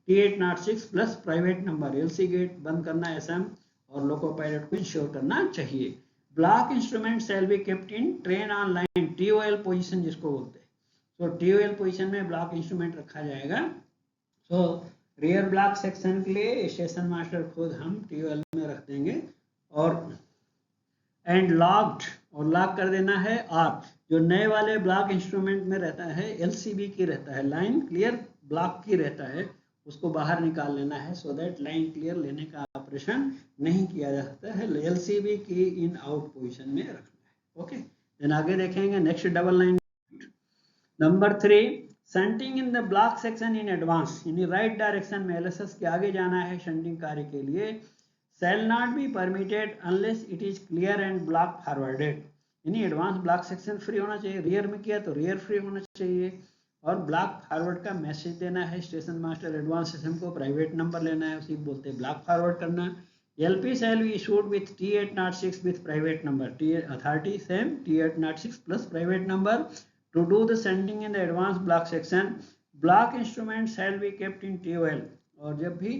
T806 plus private number, LC gate बंद करना SM और लोको पायलट को इंश्योर करना चाहिए। Block instrument shall be kept in train on line TOL position जिसको बोलते हैं, तो TOL पोजिशन में ब्लॉक इंस्ट्रूमेंट रखा जाएगा। तो रियर ब्लॉक सेक्शन के लिए स्टेशन मास्टर खुद हम TOL में रख देंगे और एंड लॉक्ड और लॉक कर देना है। और जो नए वाले ब्लॉक इंस्ट्रूमेंट में रहता है LCB की रहता है, लाइन क्लियर ब्लॉक की रहता है, उसको बाहर निकाल लेना है सो दैट लाइन क्लियर लेने का ऑपरेशन नहीं किया जा सकता है, LCB की इन आउट पोजीशन में रखना है। ओके, देन आगे देखेंगे next double line. Number 3, shunting in the block section in advance, यानी राइट डायरेक्शन में एलएसएस के आगे जाना है शंटिंग कार्य के लिए, shall not be permitted unless it is clear and block forwarded, यानी एडवांस ब्लॉक सेक्शन फ्री होना चाहिए, रियर में किया तो रियर फ्री होना चाहिए, और ब्लॉक फॉरवर्ड का मैसेज देना है स्टेशन मास्टर एडवांस सिस्टम को, प्राइवेट नंबर लेना है, उसी बोलते हैं ब्लॉक फॉरवर्ड करना। LP shall be issued with T806 with private number, T authority same T806 plus private number to do the sending in the advanced block section. Block instrument shall be kept in TOL, और जब भी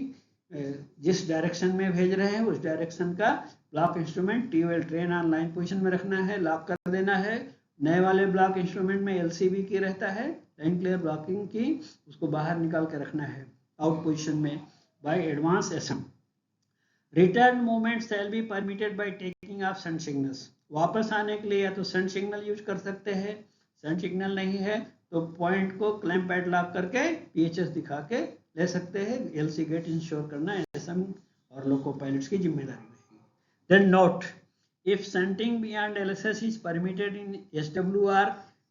जिस direction में भेज रहे हैं उस direction का block instrument TOL train on line position में रखना है, लॉक कर देना है। नए वाले ब्लॉक इंस्ट्रूमेंट में LCB की रहता है, लाइन क्लियर ब्लॉकिंग की, उसको बाहर निकाल के रखना है आउट पोजिशन में by advance SM। Return movement shall be permitted by taking off shunt signals, वापस आने के लिए या तो सन सिग्नल यूज कर सकते हैं, सन सिग्नल नहीं है तो पॉइंट को क्लैंप पैड लॉक करके PHS दिखा के ले सकते हैं। LC गेट इंश्योर करना SM और लोको पायलट्स की जिम्मेदारी रहेगी। Then note, if shunting beyond LSS is permitted in SWR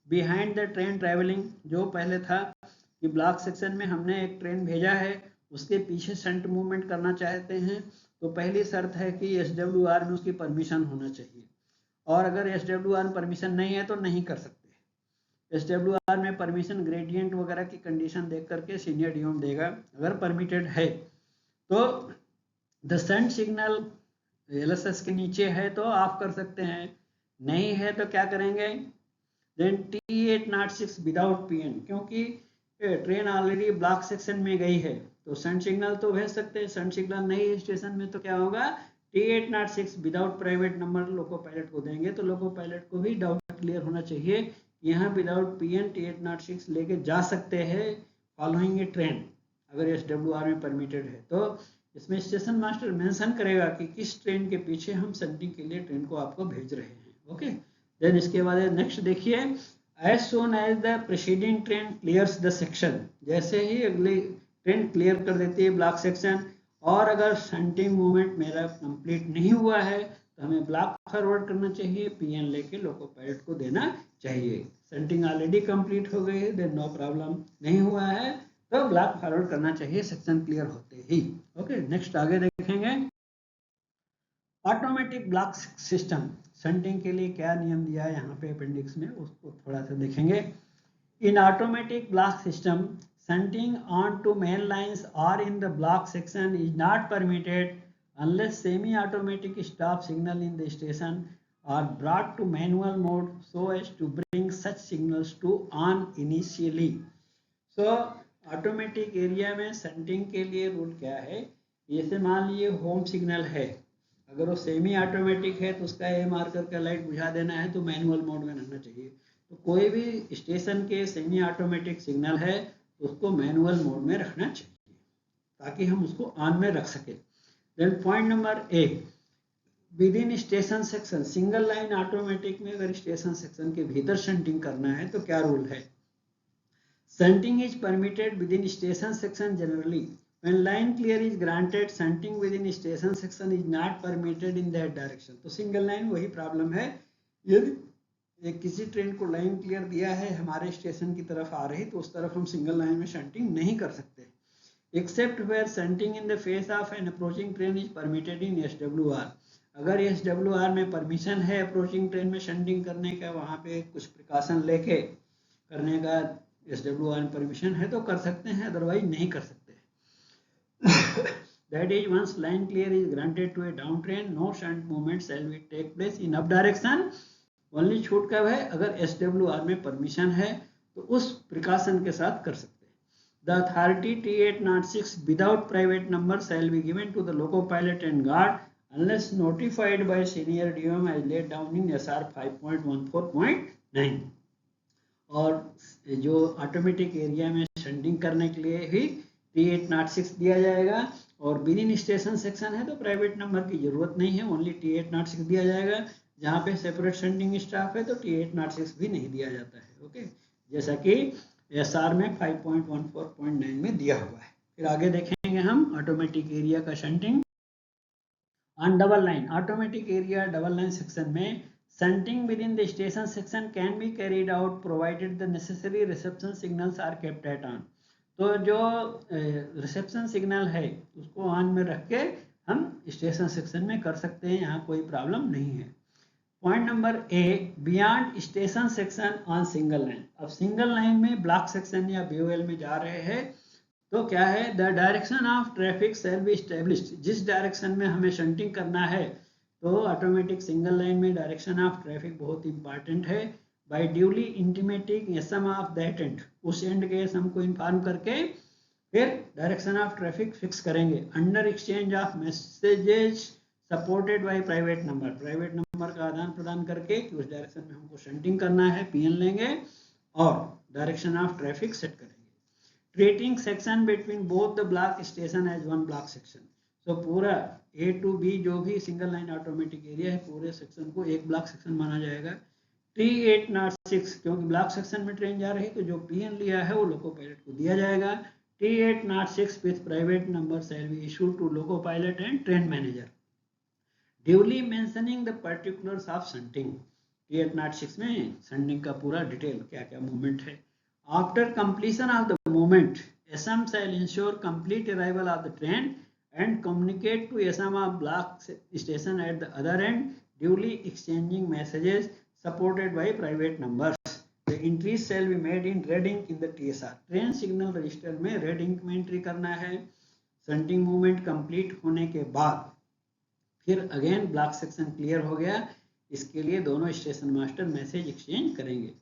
behind the train travelling, जो पहले था कि ब्लॉक सेक्शन में हमने एक ट्रेन भेजा है उसके पीछे शंट मूवमेंट करना चाहते हैं, तो पहली शर्त है कि SWR में उसकी परमिशन होना चाहिए, और अगर SWR में परमिशन नहीं है तो नहीं कर सकते। SWR में परमिशन ग्रेडियंट वगैरह की कंडीशन देख करके सीनियर DOM देगा, अगर परमिटेड है तो द शंट सिग्नल LSS के नीचे है तो ऑफ कर सकते हैं, नहीं है तो क्या करेंगे, देन T806 विदाउट PN, क्योंकि ट्रेन ऑलरेडी ब्लॉक सेक्शन में गई है तो शंट सिग्नल तो भेज सकते हैं, शंट सिग्नल नहीं है स्टेशन में तो क्या होगा, T806 विदाउट प्राइवेट नंबर लोको पायलट को देंगे, तो लोको पायलट को भी डाउट क्लियर होना चाहिए, यहाँ विदाउट PN T806 लेके जा सकते हैं फॉलोइंग ए ट्रेन, अगर SWR में परमिटेड है तो इसमें स्टेशन मास्टर मेंशन करेगा कि किस ट्रेन के पीछे हम शंटिंग के लिए ट्रेन को आपको भेज रहे हैं। ओके, देन इसके बाद नेक्स्ट देखिए, as soon as the preceding train clears the section, जैसे ही अगली ट्रेन क्लियर कर देती है ब्लॉक सेक्शन, और अगर शंटिंग मूवमेंट मेरा कंप्लीट नहीं हुआ है तो हमें ब्लॉक फॉरवर्ड करना चाहिए, PN लेके लोको पायलट को देना चाहिए। शंटिंग ऑलरेडी कंप्लीट हो गई है, देन नो प्रॉब्लम, नहीं हुआ है तो ब्लॉक फॉरवर्ड करना चाहिए सेक्शन क्लियर होते ही। ओके, नेक्स्ट आगे देखेंगे, ऑटोमेटिक ब्लॉक सिस्टम, शंटिंग के लिए क्या नियम दिया है यहाँ पे अपेंडिक्स में, उसको थोड़ा सा देखेंगे। In automatic block system shunting on to main lines और in the block section is not permitted unless semi-automatic stop signal in the station are brought to manual mode so as to bring such signals to on initially। So automatic area में shunting के लिए rule क्या है, जैसे मान लीजिए home signal है, अगर वो सेमी ऑटोमेटिक है तो उसका A मार्कर का लाइट बुझा देना है तो मैनुअल मोड में रहना चाहिए, तो कोई भी स्टेशन के सेमी ऑटोमेटिक सिग्नल है तो उसको मैनुअल मोड में रखना चाहिए ताकि हम उसको ऑन में रख सके। Then point number A, within station section, single line automatic में अगर स्टेशन सेक्शन के भीतर शंटिंग करना है तो क्या रूल है, shunting is permitted with in station section generally, when line clear is granted shunting within station section is not permitted in that direction। तो सिंगल लाइन वही प्रॉब्लम है, यदि किसी ट्रेन को लाइन क्लियर दिया है हमारे स्टेशन की तरफ आ रही तो उस तरफ हम सिंगल लाइन में शंटिंग नहीं कर सकते, except where shunting in the face of an approaching train is permitted in SWR। अगर SWR में परमिशन है अप्रोचिंग ट्रेन में शंटिंग करने का, वहाँ पे कुछ प्रिकॉशन लेके करने का SWR में परमिशन है तो कर सकते हैं, अदरवाइज नहीं कर सकते। That is, once line clear is granted to a down train, no shunt movement shall be take place in up direction। Only छूट कब है, अगर SWR में परमिशन है तो उस प्रिकॉशन के साथ कर सकते हैं। The authority T806 without private number shall be given to the loco pilot and guard unless notified by senior DOM as laid down in SR 5.14.9। और जो ऑटोमेटिक एरिया में शंटिंग करने के लिए ही T806 दिया जाएगा, और विद इन स्टेशन सेक्शन है तो प्राइवेट नंबर की जरूरत नहीं है, ओनली T806 दिया जाएगा। जहाँ पे सेपरेट शंटिंग स्टाफ है तो T806 भी नहीं दिया जाता है। ओके, जैसा कि SR में 5.14.9 में दिया हुआ है। फिर आगे देखेंगे हम ऑटोमेटिक एरिया का shunting on double line. Automatic area double line section में Shunting within the station section can be carried out provided the necessary reception signals are kept at on. तो जो रिसेप्शन सिग्नल है उसको on में रख के हम स्टेशन सेक्शन में कर सकते हैं, यहाँ कोई प्रॉब्लम नहीं है। Point number A, beyond station section on single line. अब सिंगल लाइन में ब्लॉक सेक्शन या बीओएल में जा रहे हैं तो क्या है, the direction of traffic shall be established. जिस डायरेक्शन में हमें शंटिंग करना है तो ऑटोमेटिक सिंगल लाइन में डायरेक्शन ऑफ ट्रैफिक बहुत इंपॉर्टेंट है। By duly intimating SM of that end, उस एंड के एसएम को इन्फॉर्म करके फिर डायरेक्शन ऑफ ट्रैफिक फिक्स करेंगे। Under exchange of messages supported by private number, private number का आदान प्रदान करके कि उस डायरेक्शन में हमको शंटिंग करना है, पीएन लेंगे और डायरेक्शन ऑफ ट्रैफिक सेट करेंगे। Treating section between both the block station as one block section. तो पूरा ए टू बी जो भी सिंगल लाइन ऑटोमेटिक एरिया है पूरे सेक्शन को एक ब्लॉक सेक्शन माना जाएगा। T806, क्योंकि ब्लॉक सेक्शन में ट्रेन जा रही है तो जो पीएन लिया है वो लोको पायलट को दिया जाएगा। T806 with private number shall be issued to loco pilot and train manager duly mentioning the particulars of shunting. T806 में शंटिंग का पूरा डिटेल क्या क्या मूवमेंट है। After completion of the movement SM shall ensure complete arrival of the train and communicate to SM of block station at the other end, duly exchanging messages supported by private numbers. The entries shall be made in red ink in the TSR. Train signal register में red ink में entry करना है। Shunting movement complete होने के बाद फिर again block section clear हो गया, इसके लिए दोनों स्टेशन मास्टर मैसेज एक्सचेंज करेंगे।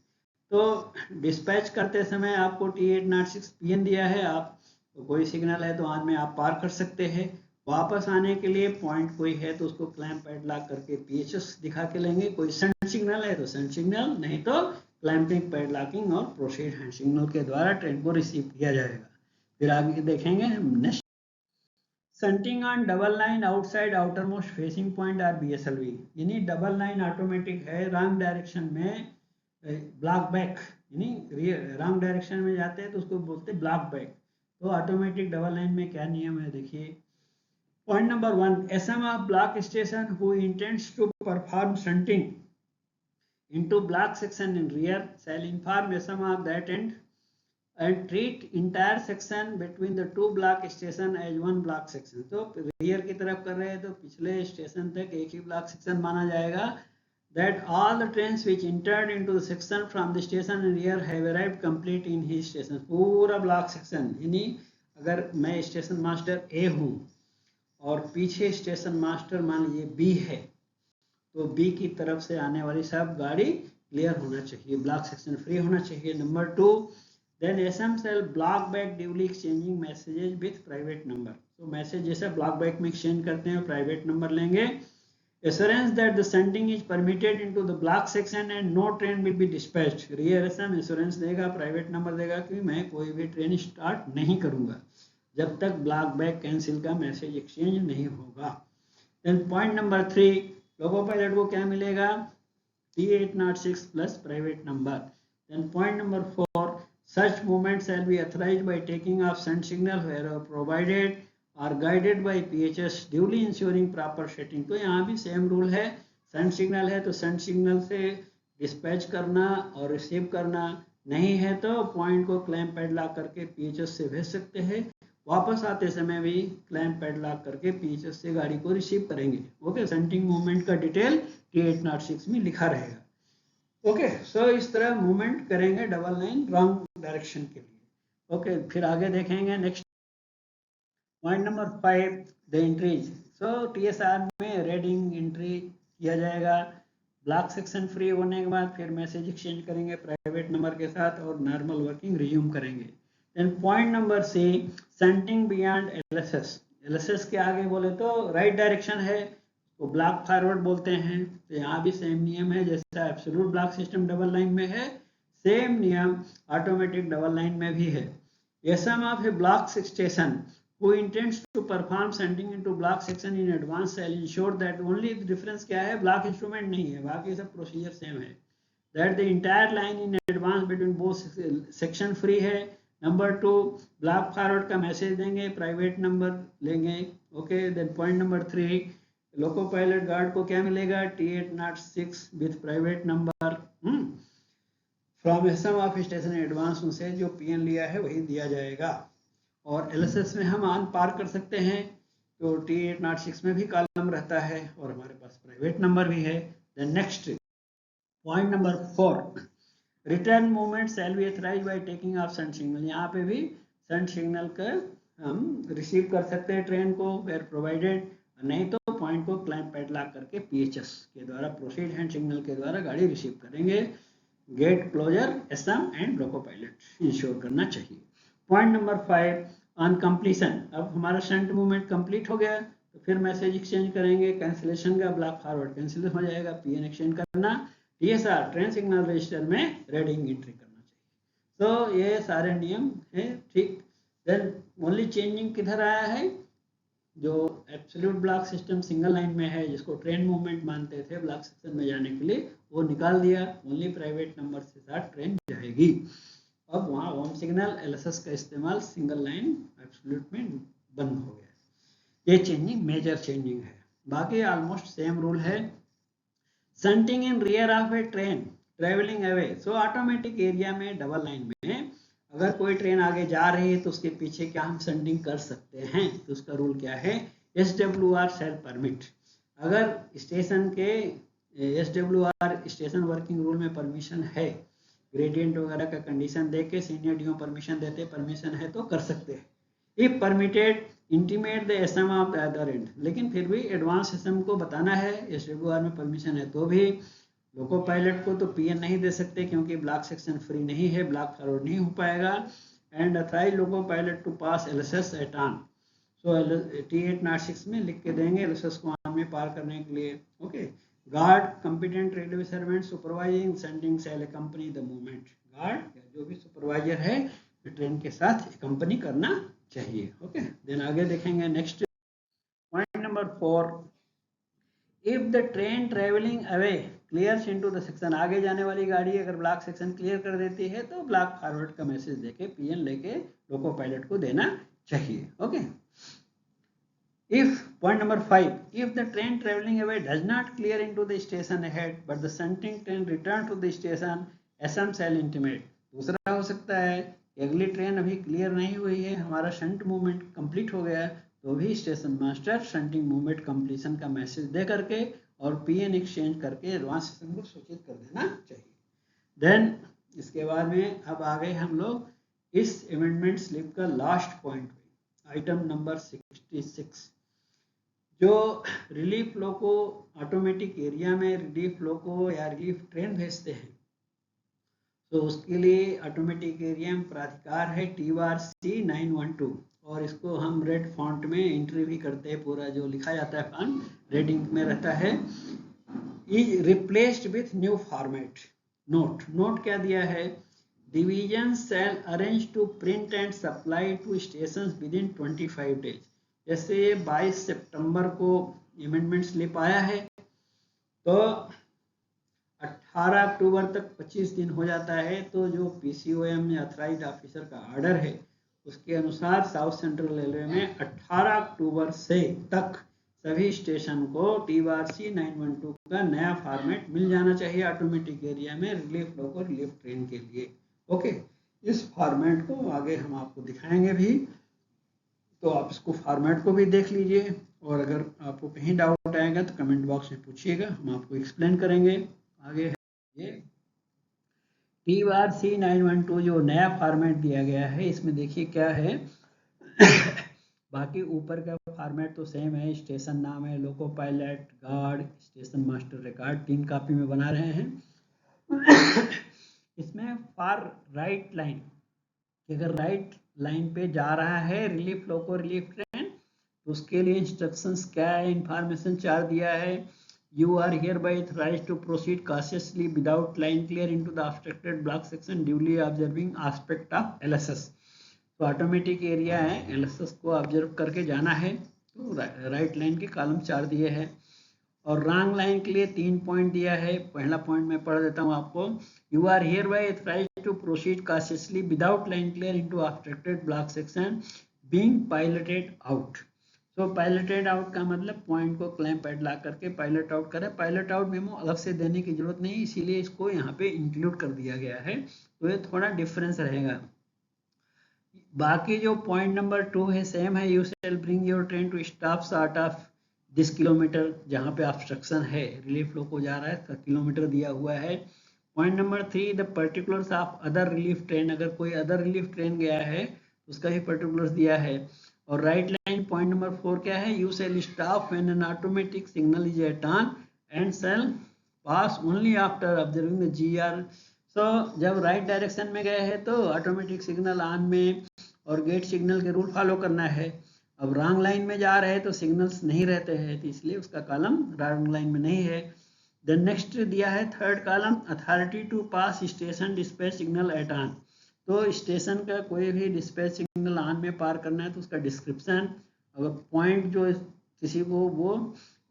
तो डिस्पैच करते समय आपको T806 पीएन दिया है, आप तो कोई सिग्नल है तो ऑन में आप पार कर सकते हैं। वापस आने के लिए पॉइंट कोई है तो उसको क्लैंप पैडलॉक करके पीएचएस दिखा के लेंगे। कोई सेंट सिग्नल है तो सेंट सिग्नल, नहीं तो क्लैंपिंग पैडलॉकिंग और प्रोसीड हैंड सिग्नल के द्वारा ट्रेन को रिसीव किया जाएगा। फिर आगे देखेंगे next. Shunting on double line outside outermost facing point or BSLV, यानी डबल लाइन ऑटोमेटिक है, रॉन्ग डायरेक्शन में ब्लॉक बैक, यानी रॉन्ग डायरेक्शन में जाते हैं तो उसको बोलते हैं ब्लॉक बैक। तो ऑटोमेटिक डबल लाइन में क्या नियम है देखिए। Point number 1, SM of block station who intends to perform shunting into block section in rear shall inform SM of that and treat entire section between the two block station as one block section. तो rear की तरफ कर रहे हैं तो पिछले station तक एक ही ब्लॉक सेक्शन माना जाएगा। That all the trains which entered into the section from the station and rear have arrived complete in his station. पूरा ब्लॉक सेक्शन, यानी अगर मैं स्टेशन मास्टर ए हूँ और पीछे स्टेशन मास्टर मान लीजिए बी है तो बी की तरफ से आने वाली सब गाड़ी क्लियर होना चाहिए, ब्लॉक सेक्शन फ्री होना चाहिए। Number 2, then SM shall block back duly exchanging messages with private number. तो मैसेज जैसे ब्लॉक बैक में एक्सचेंज करते हैं प्राइवेट नंबर लेंगे। Assurance that the shunting is permitted into the block section and no train will be dispatched. Rear SM assurance देगा, private number देगा कि मैं कोई भी ट्रेन स्टार्ट नहीं करूंगा जब तक ब्लॉक बैक कैंसिल का मैसेज एक्सचेंज नहीं होगा। Then point number 3, loco pilot को क्या मिलेगा, T806 plus private number. Then point number 4, such movement shall be authorized by taking of shunt signal wherever provided are guided by PHS duly ensuring proper setting। तो यहाँ भी same rule है, Saint signal है तो Saint signal से dispatch करना और receive करना, नहीं है तो पॉइंट को क्लैंप पैडलॉक करके PHS से भेज सकते हैं। वापस आते समय भी क्लैंप पैडलॉक करके PHS से गाड़ी को रिसीव करेंगे। ओके, सेंटिंग मूवमेंट का डिटेल T806 में लिखा रहेगा। ओके, सो इस तरह मूवमेंट करेंगे डबल लाइन रॉन्ग डायरेक्शन के लिए। ओके, फिर आगे देखेंगे next. Point number 5, the entries. So TSR में रेडिंग एंट्री किया जाएगा। ब्लॉक सेक्शन फ्री होने के बाद फिर मैसेज एक्सचेंज करेंगे प्राइवेट नंबर के साथ और नॉर्मल वर्किंग रिज्यूम करेंगे। Then point number C, shunting beyond LSS। LSS के आगे बोले तो राइट डायरेक्शन है तो ब्लॉक फॉरवर्ड बोलते हैं। तो यहाँ भी सेम नियम है जैसा absolute block system double line में है, सेम नियम ऑटोमेटिक डबल लाइन में भी है। SM of A block station who intends to perform sending into block section in advance shall ensure that only the difference क्या है, ब्लॉक इंस्ट्रूमेंट नहीं है, बाकी सब प्रोसीजर सेम है। that the entire line in advance between both section free है। Number 2, block forward का message देंगे, प्राइवेट नंबर लेंगे। Okay, then point number 3, loco pilot guard को क्या मिलेगा, T806 with private number from SM of station advance, उनसे जो PN लिया है वही दिया जाएगा। और एलएसएस में हम आन पार कर सकते हैं, तो T806 में भी कॉलम रहता है और हमारे पास प्राइवेट नंबर भी है। Then next point number 4, return movement shall be authorised by taking off shunt signal. यहाँ पे भी सन सिग्नल का हम रिसीव कर सकते हैं ट्रेन को वेयर प्रोवाइडेड, नहीं तो पॉइंट को क्लाइंब पैडलॉक करके पीएचएस के द्वारा प्रोसीड हैंड सिग्नल के द्वारा गाड़ी रिसीव करेंगे। Gate closure SM and loco pilot ensure करना चाहिए। पॉइंट नंबर 5, ऑन कंप्लीशन, अब हमारा शंट मूवमेंट कंप्लीट हो गया तो फिर मैसेज एक्सचेंज करेंगे, कैंसिलेशन का ब्लॉक फॉरवर्ड कैंसिल हो जाएगा, पीएन एक्सचेंज करना, टीएसआर ट्रेन सिग्नल रजिस्टर में रीडिंग एंट्री करना चाहिए। तो ये सारे नियम है, ठीक। देन ओनली चेंजिंग किधर आया है, जो absolute block system single line में है, जिसको ट्रेन मूवमेंट मानते थे ब्लॉक सेक्शन में जाने के लिए, वो निकाल दिया, ओनली प्राइवेट नंबर के साथ ट्रेन जाएगी। अब वहाँ होम सिग्नल एलएसएस का इस्तेमाल सिंगल लाइन एब्सोल्यूट में बंद हो गया। ये चेंजिंग मेजर चेंजिंग है, बाकी ऑलमोस्ट सेम रूल है। Shunting in rear of a train travelling away, so automatic area में डबल लाइन में अगर कोई ट्रेन आगे जा रही है तो उसके पीछे क्या हम शंटिंग कर सकते हैं, तो उसका रूल क्या है, SWR शैल परमिट। अगर स्टेशन के SWR स्टेशन वर्किंग रूल में परमिशन है, ग्रेडियंट वगैरह का कंडीशन देख के सीनियर डीओ परमिशन देते, परमिशन है तो कर सकते हैं। If permitted intimate the SM of the other end, लेकिन फिर भी एडवांस एसएम को बताना है, SWR में परमिशन है तो भी। लोको पायलट को तो पीएन नहीं दे सकते क्योंकि ब्लॉक सेक्शन फ्री नहीं है, ब्लॉक फॉरवर्ड नहीं हो पाएगा। And authorise loco pilot to pass LSS at on, so T806 में लिख के देंगे एलएसएस को ऑन में पार करने के लिए। Okay, guard competent railway servant supervising shunting shall accompany the movement, guard जो भी सुपरवाइजर है ट्रेन के साथ कंपनी करना चाहिए। ओके, देन आगे देखेंगे next point number 4, if the train travelling away clears into the section, आगे जाने वाली गाड़ी अगर ब्लॉक सेक्शन क्लियर कर देती है तो ब्लॉक फॉरवर्ड का मैसेज देके पीएन लेके लोको पायलट को देना चाहिए। Okay, if point number 5, if the train travelling away does not clear into the station ahead but the shunting train return to the station, SM shall intimate. दूसरा हो सकता है कि अगली ट्रेन अभी क्लियर नहीं हुई है, हमारा शंट मूवमेंट कंप्लीट हो गया, तो भी station master shunting movement completion का मैसेज दे करके और पीएन एक्सचेंज करके एडवांस सिस्टम को सूचित कर देना चाहिए। देन इसके बाद में अब आ गए हम लोग इस अमेंडमेंट स्लिप का लास्ट पॉइंट पे, आइटम नंबर 66, जो रिलीफ फ्लो को ऑटोमेटिक एरिया में रिलीफ फ्लो को या रिलीफ ट्रेन भेजते हैं, तो उसके लिए ऑटोमेटिक एरिया में प्राधिकार है TRC 912, और इसको हम रेड फॉन्ट में एंट्री भी करते हैं, पूरा जो लिखा जाता है फॉन्ट रेड इंक में रहता है। Is replaced with new format. Note क्या दिया है, division shall arrange to print and supply to station within 25 days. जैसे 22 सितंबर को अमेंडमेंट स्लिप आया है, तो 18 अक्टूबर तक 25 दिन हो जाता है, तो जो PCOM या अथराइज्ड ऑफिसर का ऑर्डर है उसके अनुसार साउथ सेंट्रल रेलवे में 18 अक्टूबर से तक सभी स्टेशन को TRC 912 का नया फॉर्मेट मिल जाना चाहिए ऑटोमेटिक एरिया में रिलीफ फ्लो को रिलीफ ट्रेन के लिए। ओके, इस फॉर्मेट को आगे हम आपको दिखाएंगे भी, तो आप इसको फॉर्मेट को भी देख लीजिए, और अगर आपको कहीं डाउट आएगा तो कमेंट बॉक्स में पूछिएगा, हम आपको एक्सप्लेन करेंगे। आगे ये TRC 912 जो नया फॉर्मेट दिया गया है, इसमें देखिए क्या है बाकी ऊपर का फॉर्मेट तो सेम है, स्टेशन नाम है, लोको pilot, guard, station master record, 3 copy में बना रहे हैं। इसमें फॉर राइट लाइन, अगर राइट लाइन पे जा रहा है रिलीफ फ्लो को रिलीफ ट्रेन, तो उसके लिए इंस्ट्रक्शंस क्या है, इंफॉर्मेशन 4 दिया है। You are hereby authorized to proceed cautiously without line clear into the obstructed block section, duly observing aspect of LSS। तो ऑटोमेटिक एरिया है, LSS को ऑब्जर्व करके जाना है, तो राइट लाइन के कॉलम 4 दिए हैं। और रॉन्ग लाइन के लिए 3 पॉइंट दिया है। पहला पॉइंट मैं पढ़ देता हूँ आपको, you are hereby authorized to proceed cautiously without line clear into obstructed block section being piloted out। तो पायलटेड आउट का मतलब पॉइंट को क्लैंप पैडलॉक करके पायलट आउट करें। पायलट आउट मेमो अलग से देने की जरूरत नहीं, इसीलिए इसको यहाँ पे इंक्लूड कर दिया गया है, तो ये थोड़ा डिफरेंस रहेगा। बाकी जो पॉइंट नंबर 2 है सेम है, you shall bring your train to stop short of this kilometre, जहाँ पे ऑब्स्ट्रक्शन है, रिलीफ फ्लो को जा रहा है, इसका किलोमीटर दिया हुआ है। Point number 3 the particulars of other relief train, अगर कोई अदर रिलीफ ट्रेन गया है तो उसका भी पर्टिकुलर्स दिया है। और राइट लाइन पॉइंट नंबर 4 क्या है, you shall stop when an automatic signal is at on and shall pass only after observing the GR। So जब राइट डायरेक्शन में गए हैं तो ऑटोमेटिक सिग्नल ऑन में और गेट सिग्नल के रूल फॉलो करना है। अब रॉन्ग लाइन में जा रहे हैं तो सिग्नल्स नहीं रहते हैं, तो इसलिए उसका कॉलम रॉन्ग लाइन में नहीं है। देन नेक्स्ट दिया है third column, authority to pass station dispatch signal at on, तो स्टेशन का कोई भी डिस्पैच सिग्नल ऑन में पार करना है तो उसका डिस्क्रिप्शन, अगर पॉइंट जो किसी को वो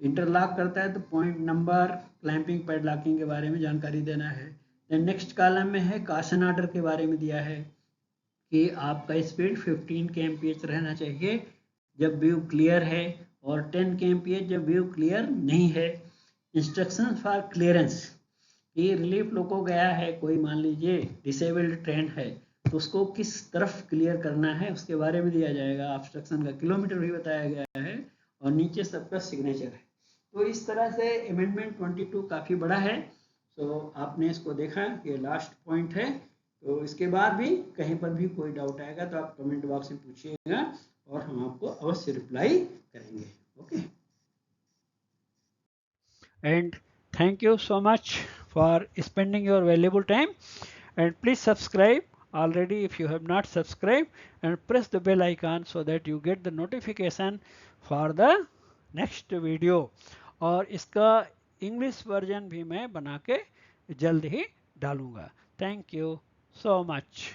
इंटरलॉक करता है तो पॉइंट नंबर, क्लैंपिंग पैडलॉकिंग के बारे में जानकारी देना है। देन नेक्स्ट कॉलम में है कॉशन ऑर्डर के बारे में दिया है कि आपका स्पीड 15 kmph रहना चाहिए जब व्यू क्लियर है और 10 kmph जब व्यू क्लियर नहीं है। इंस्ट्रक्शन फॉर क्लियरेंस, ये रिलीफ फ्लो को गया है, कोई मान लीजिए डिसेबल्ड ट्रेन है तो उसको किस तरफ क्लियर करना है उसके बारे में दिया जाएगा। ऑब्स्ट्रक्शन का किलोमीटर भी बताया गया है और नीचे सबका सिग्नेचर है। तो इस तरह से अमेंडमेंट 22 काफ़ी बड़ा है। तो आपने इसको देखा, ये लास्ट पॉइंट है। तो इसके बाद भी कहीं पर भी कोई डाउट आएगा तो आप कमेंट बॉक्स में पूछिएगा और हम आपको अवश्य रिप्लाई करेंगे। Okay, and thank you so much for spending your valuable time, and please subscribe already if you have not subscribed, and press the bell icon so that you get the notification for the next video। और इसका English version भी मैं बना के जल्द ही डालूंगा। Thank you so much.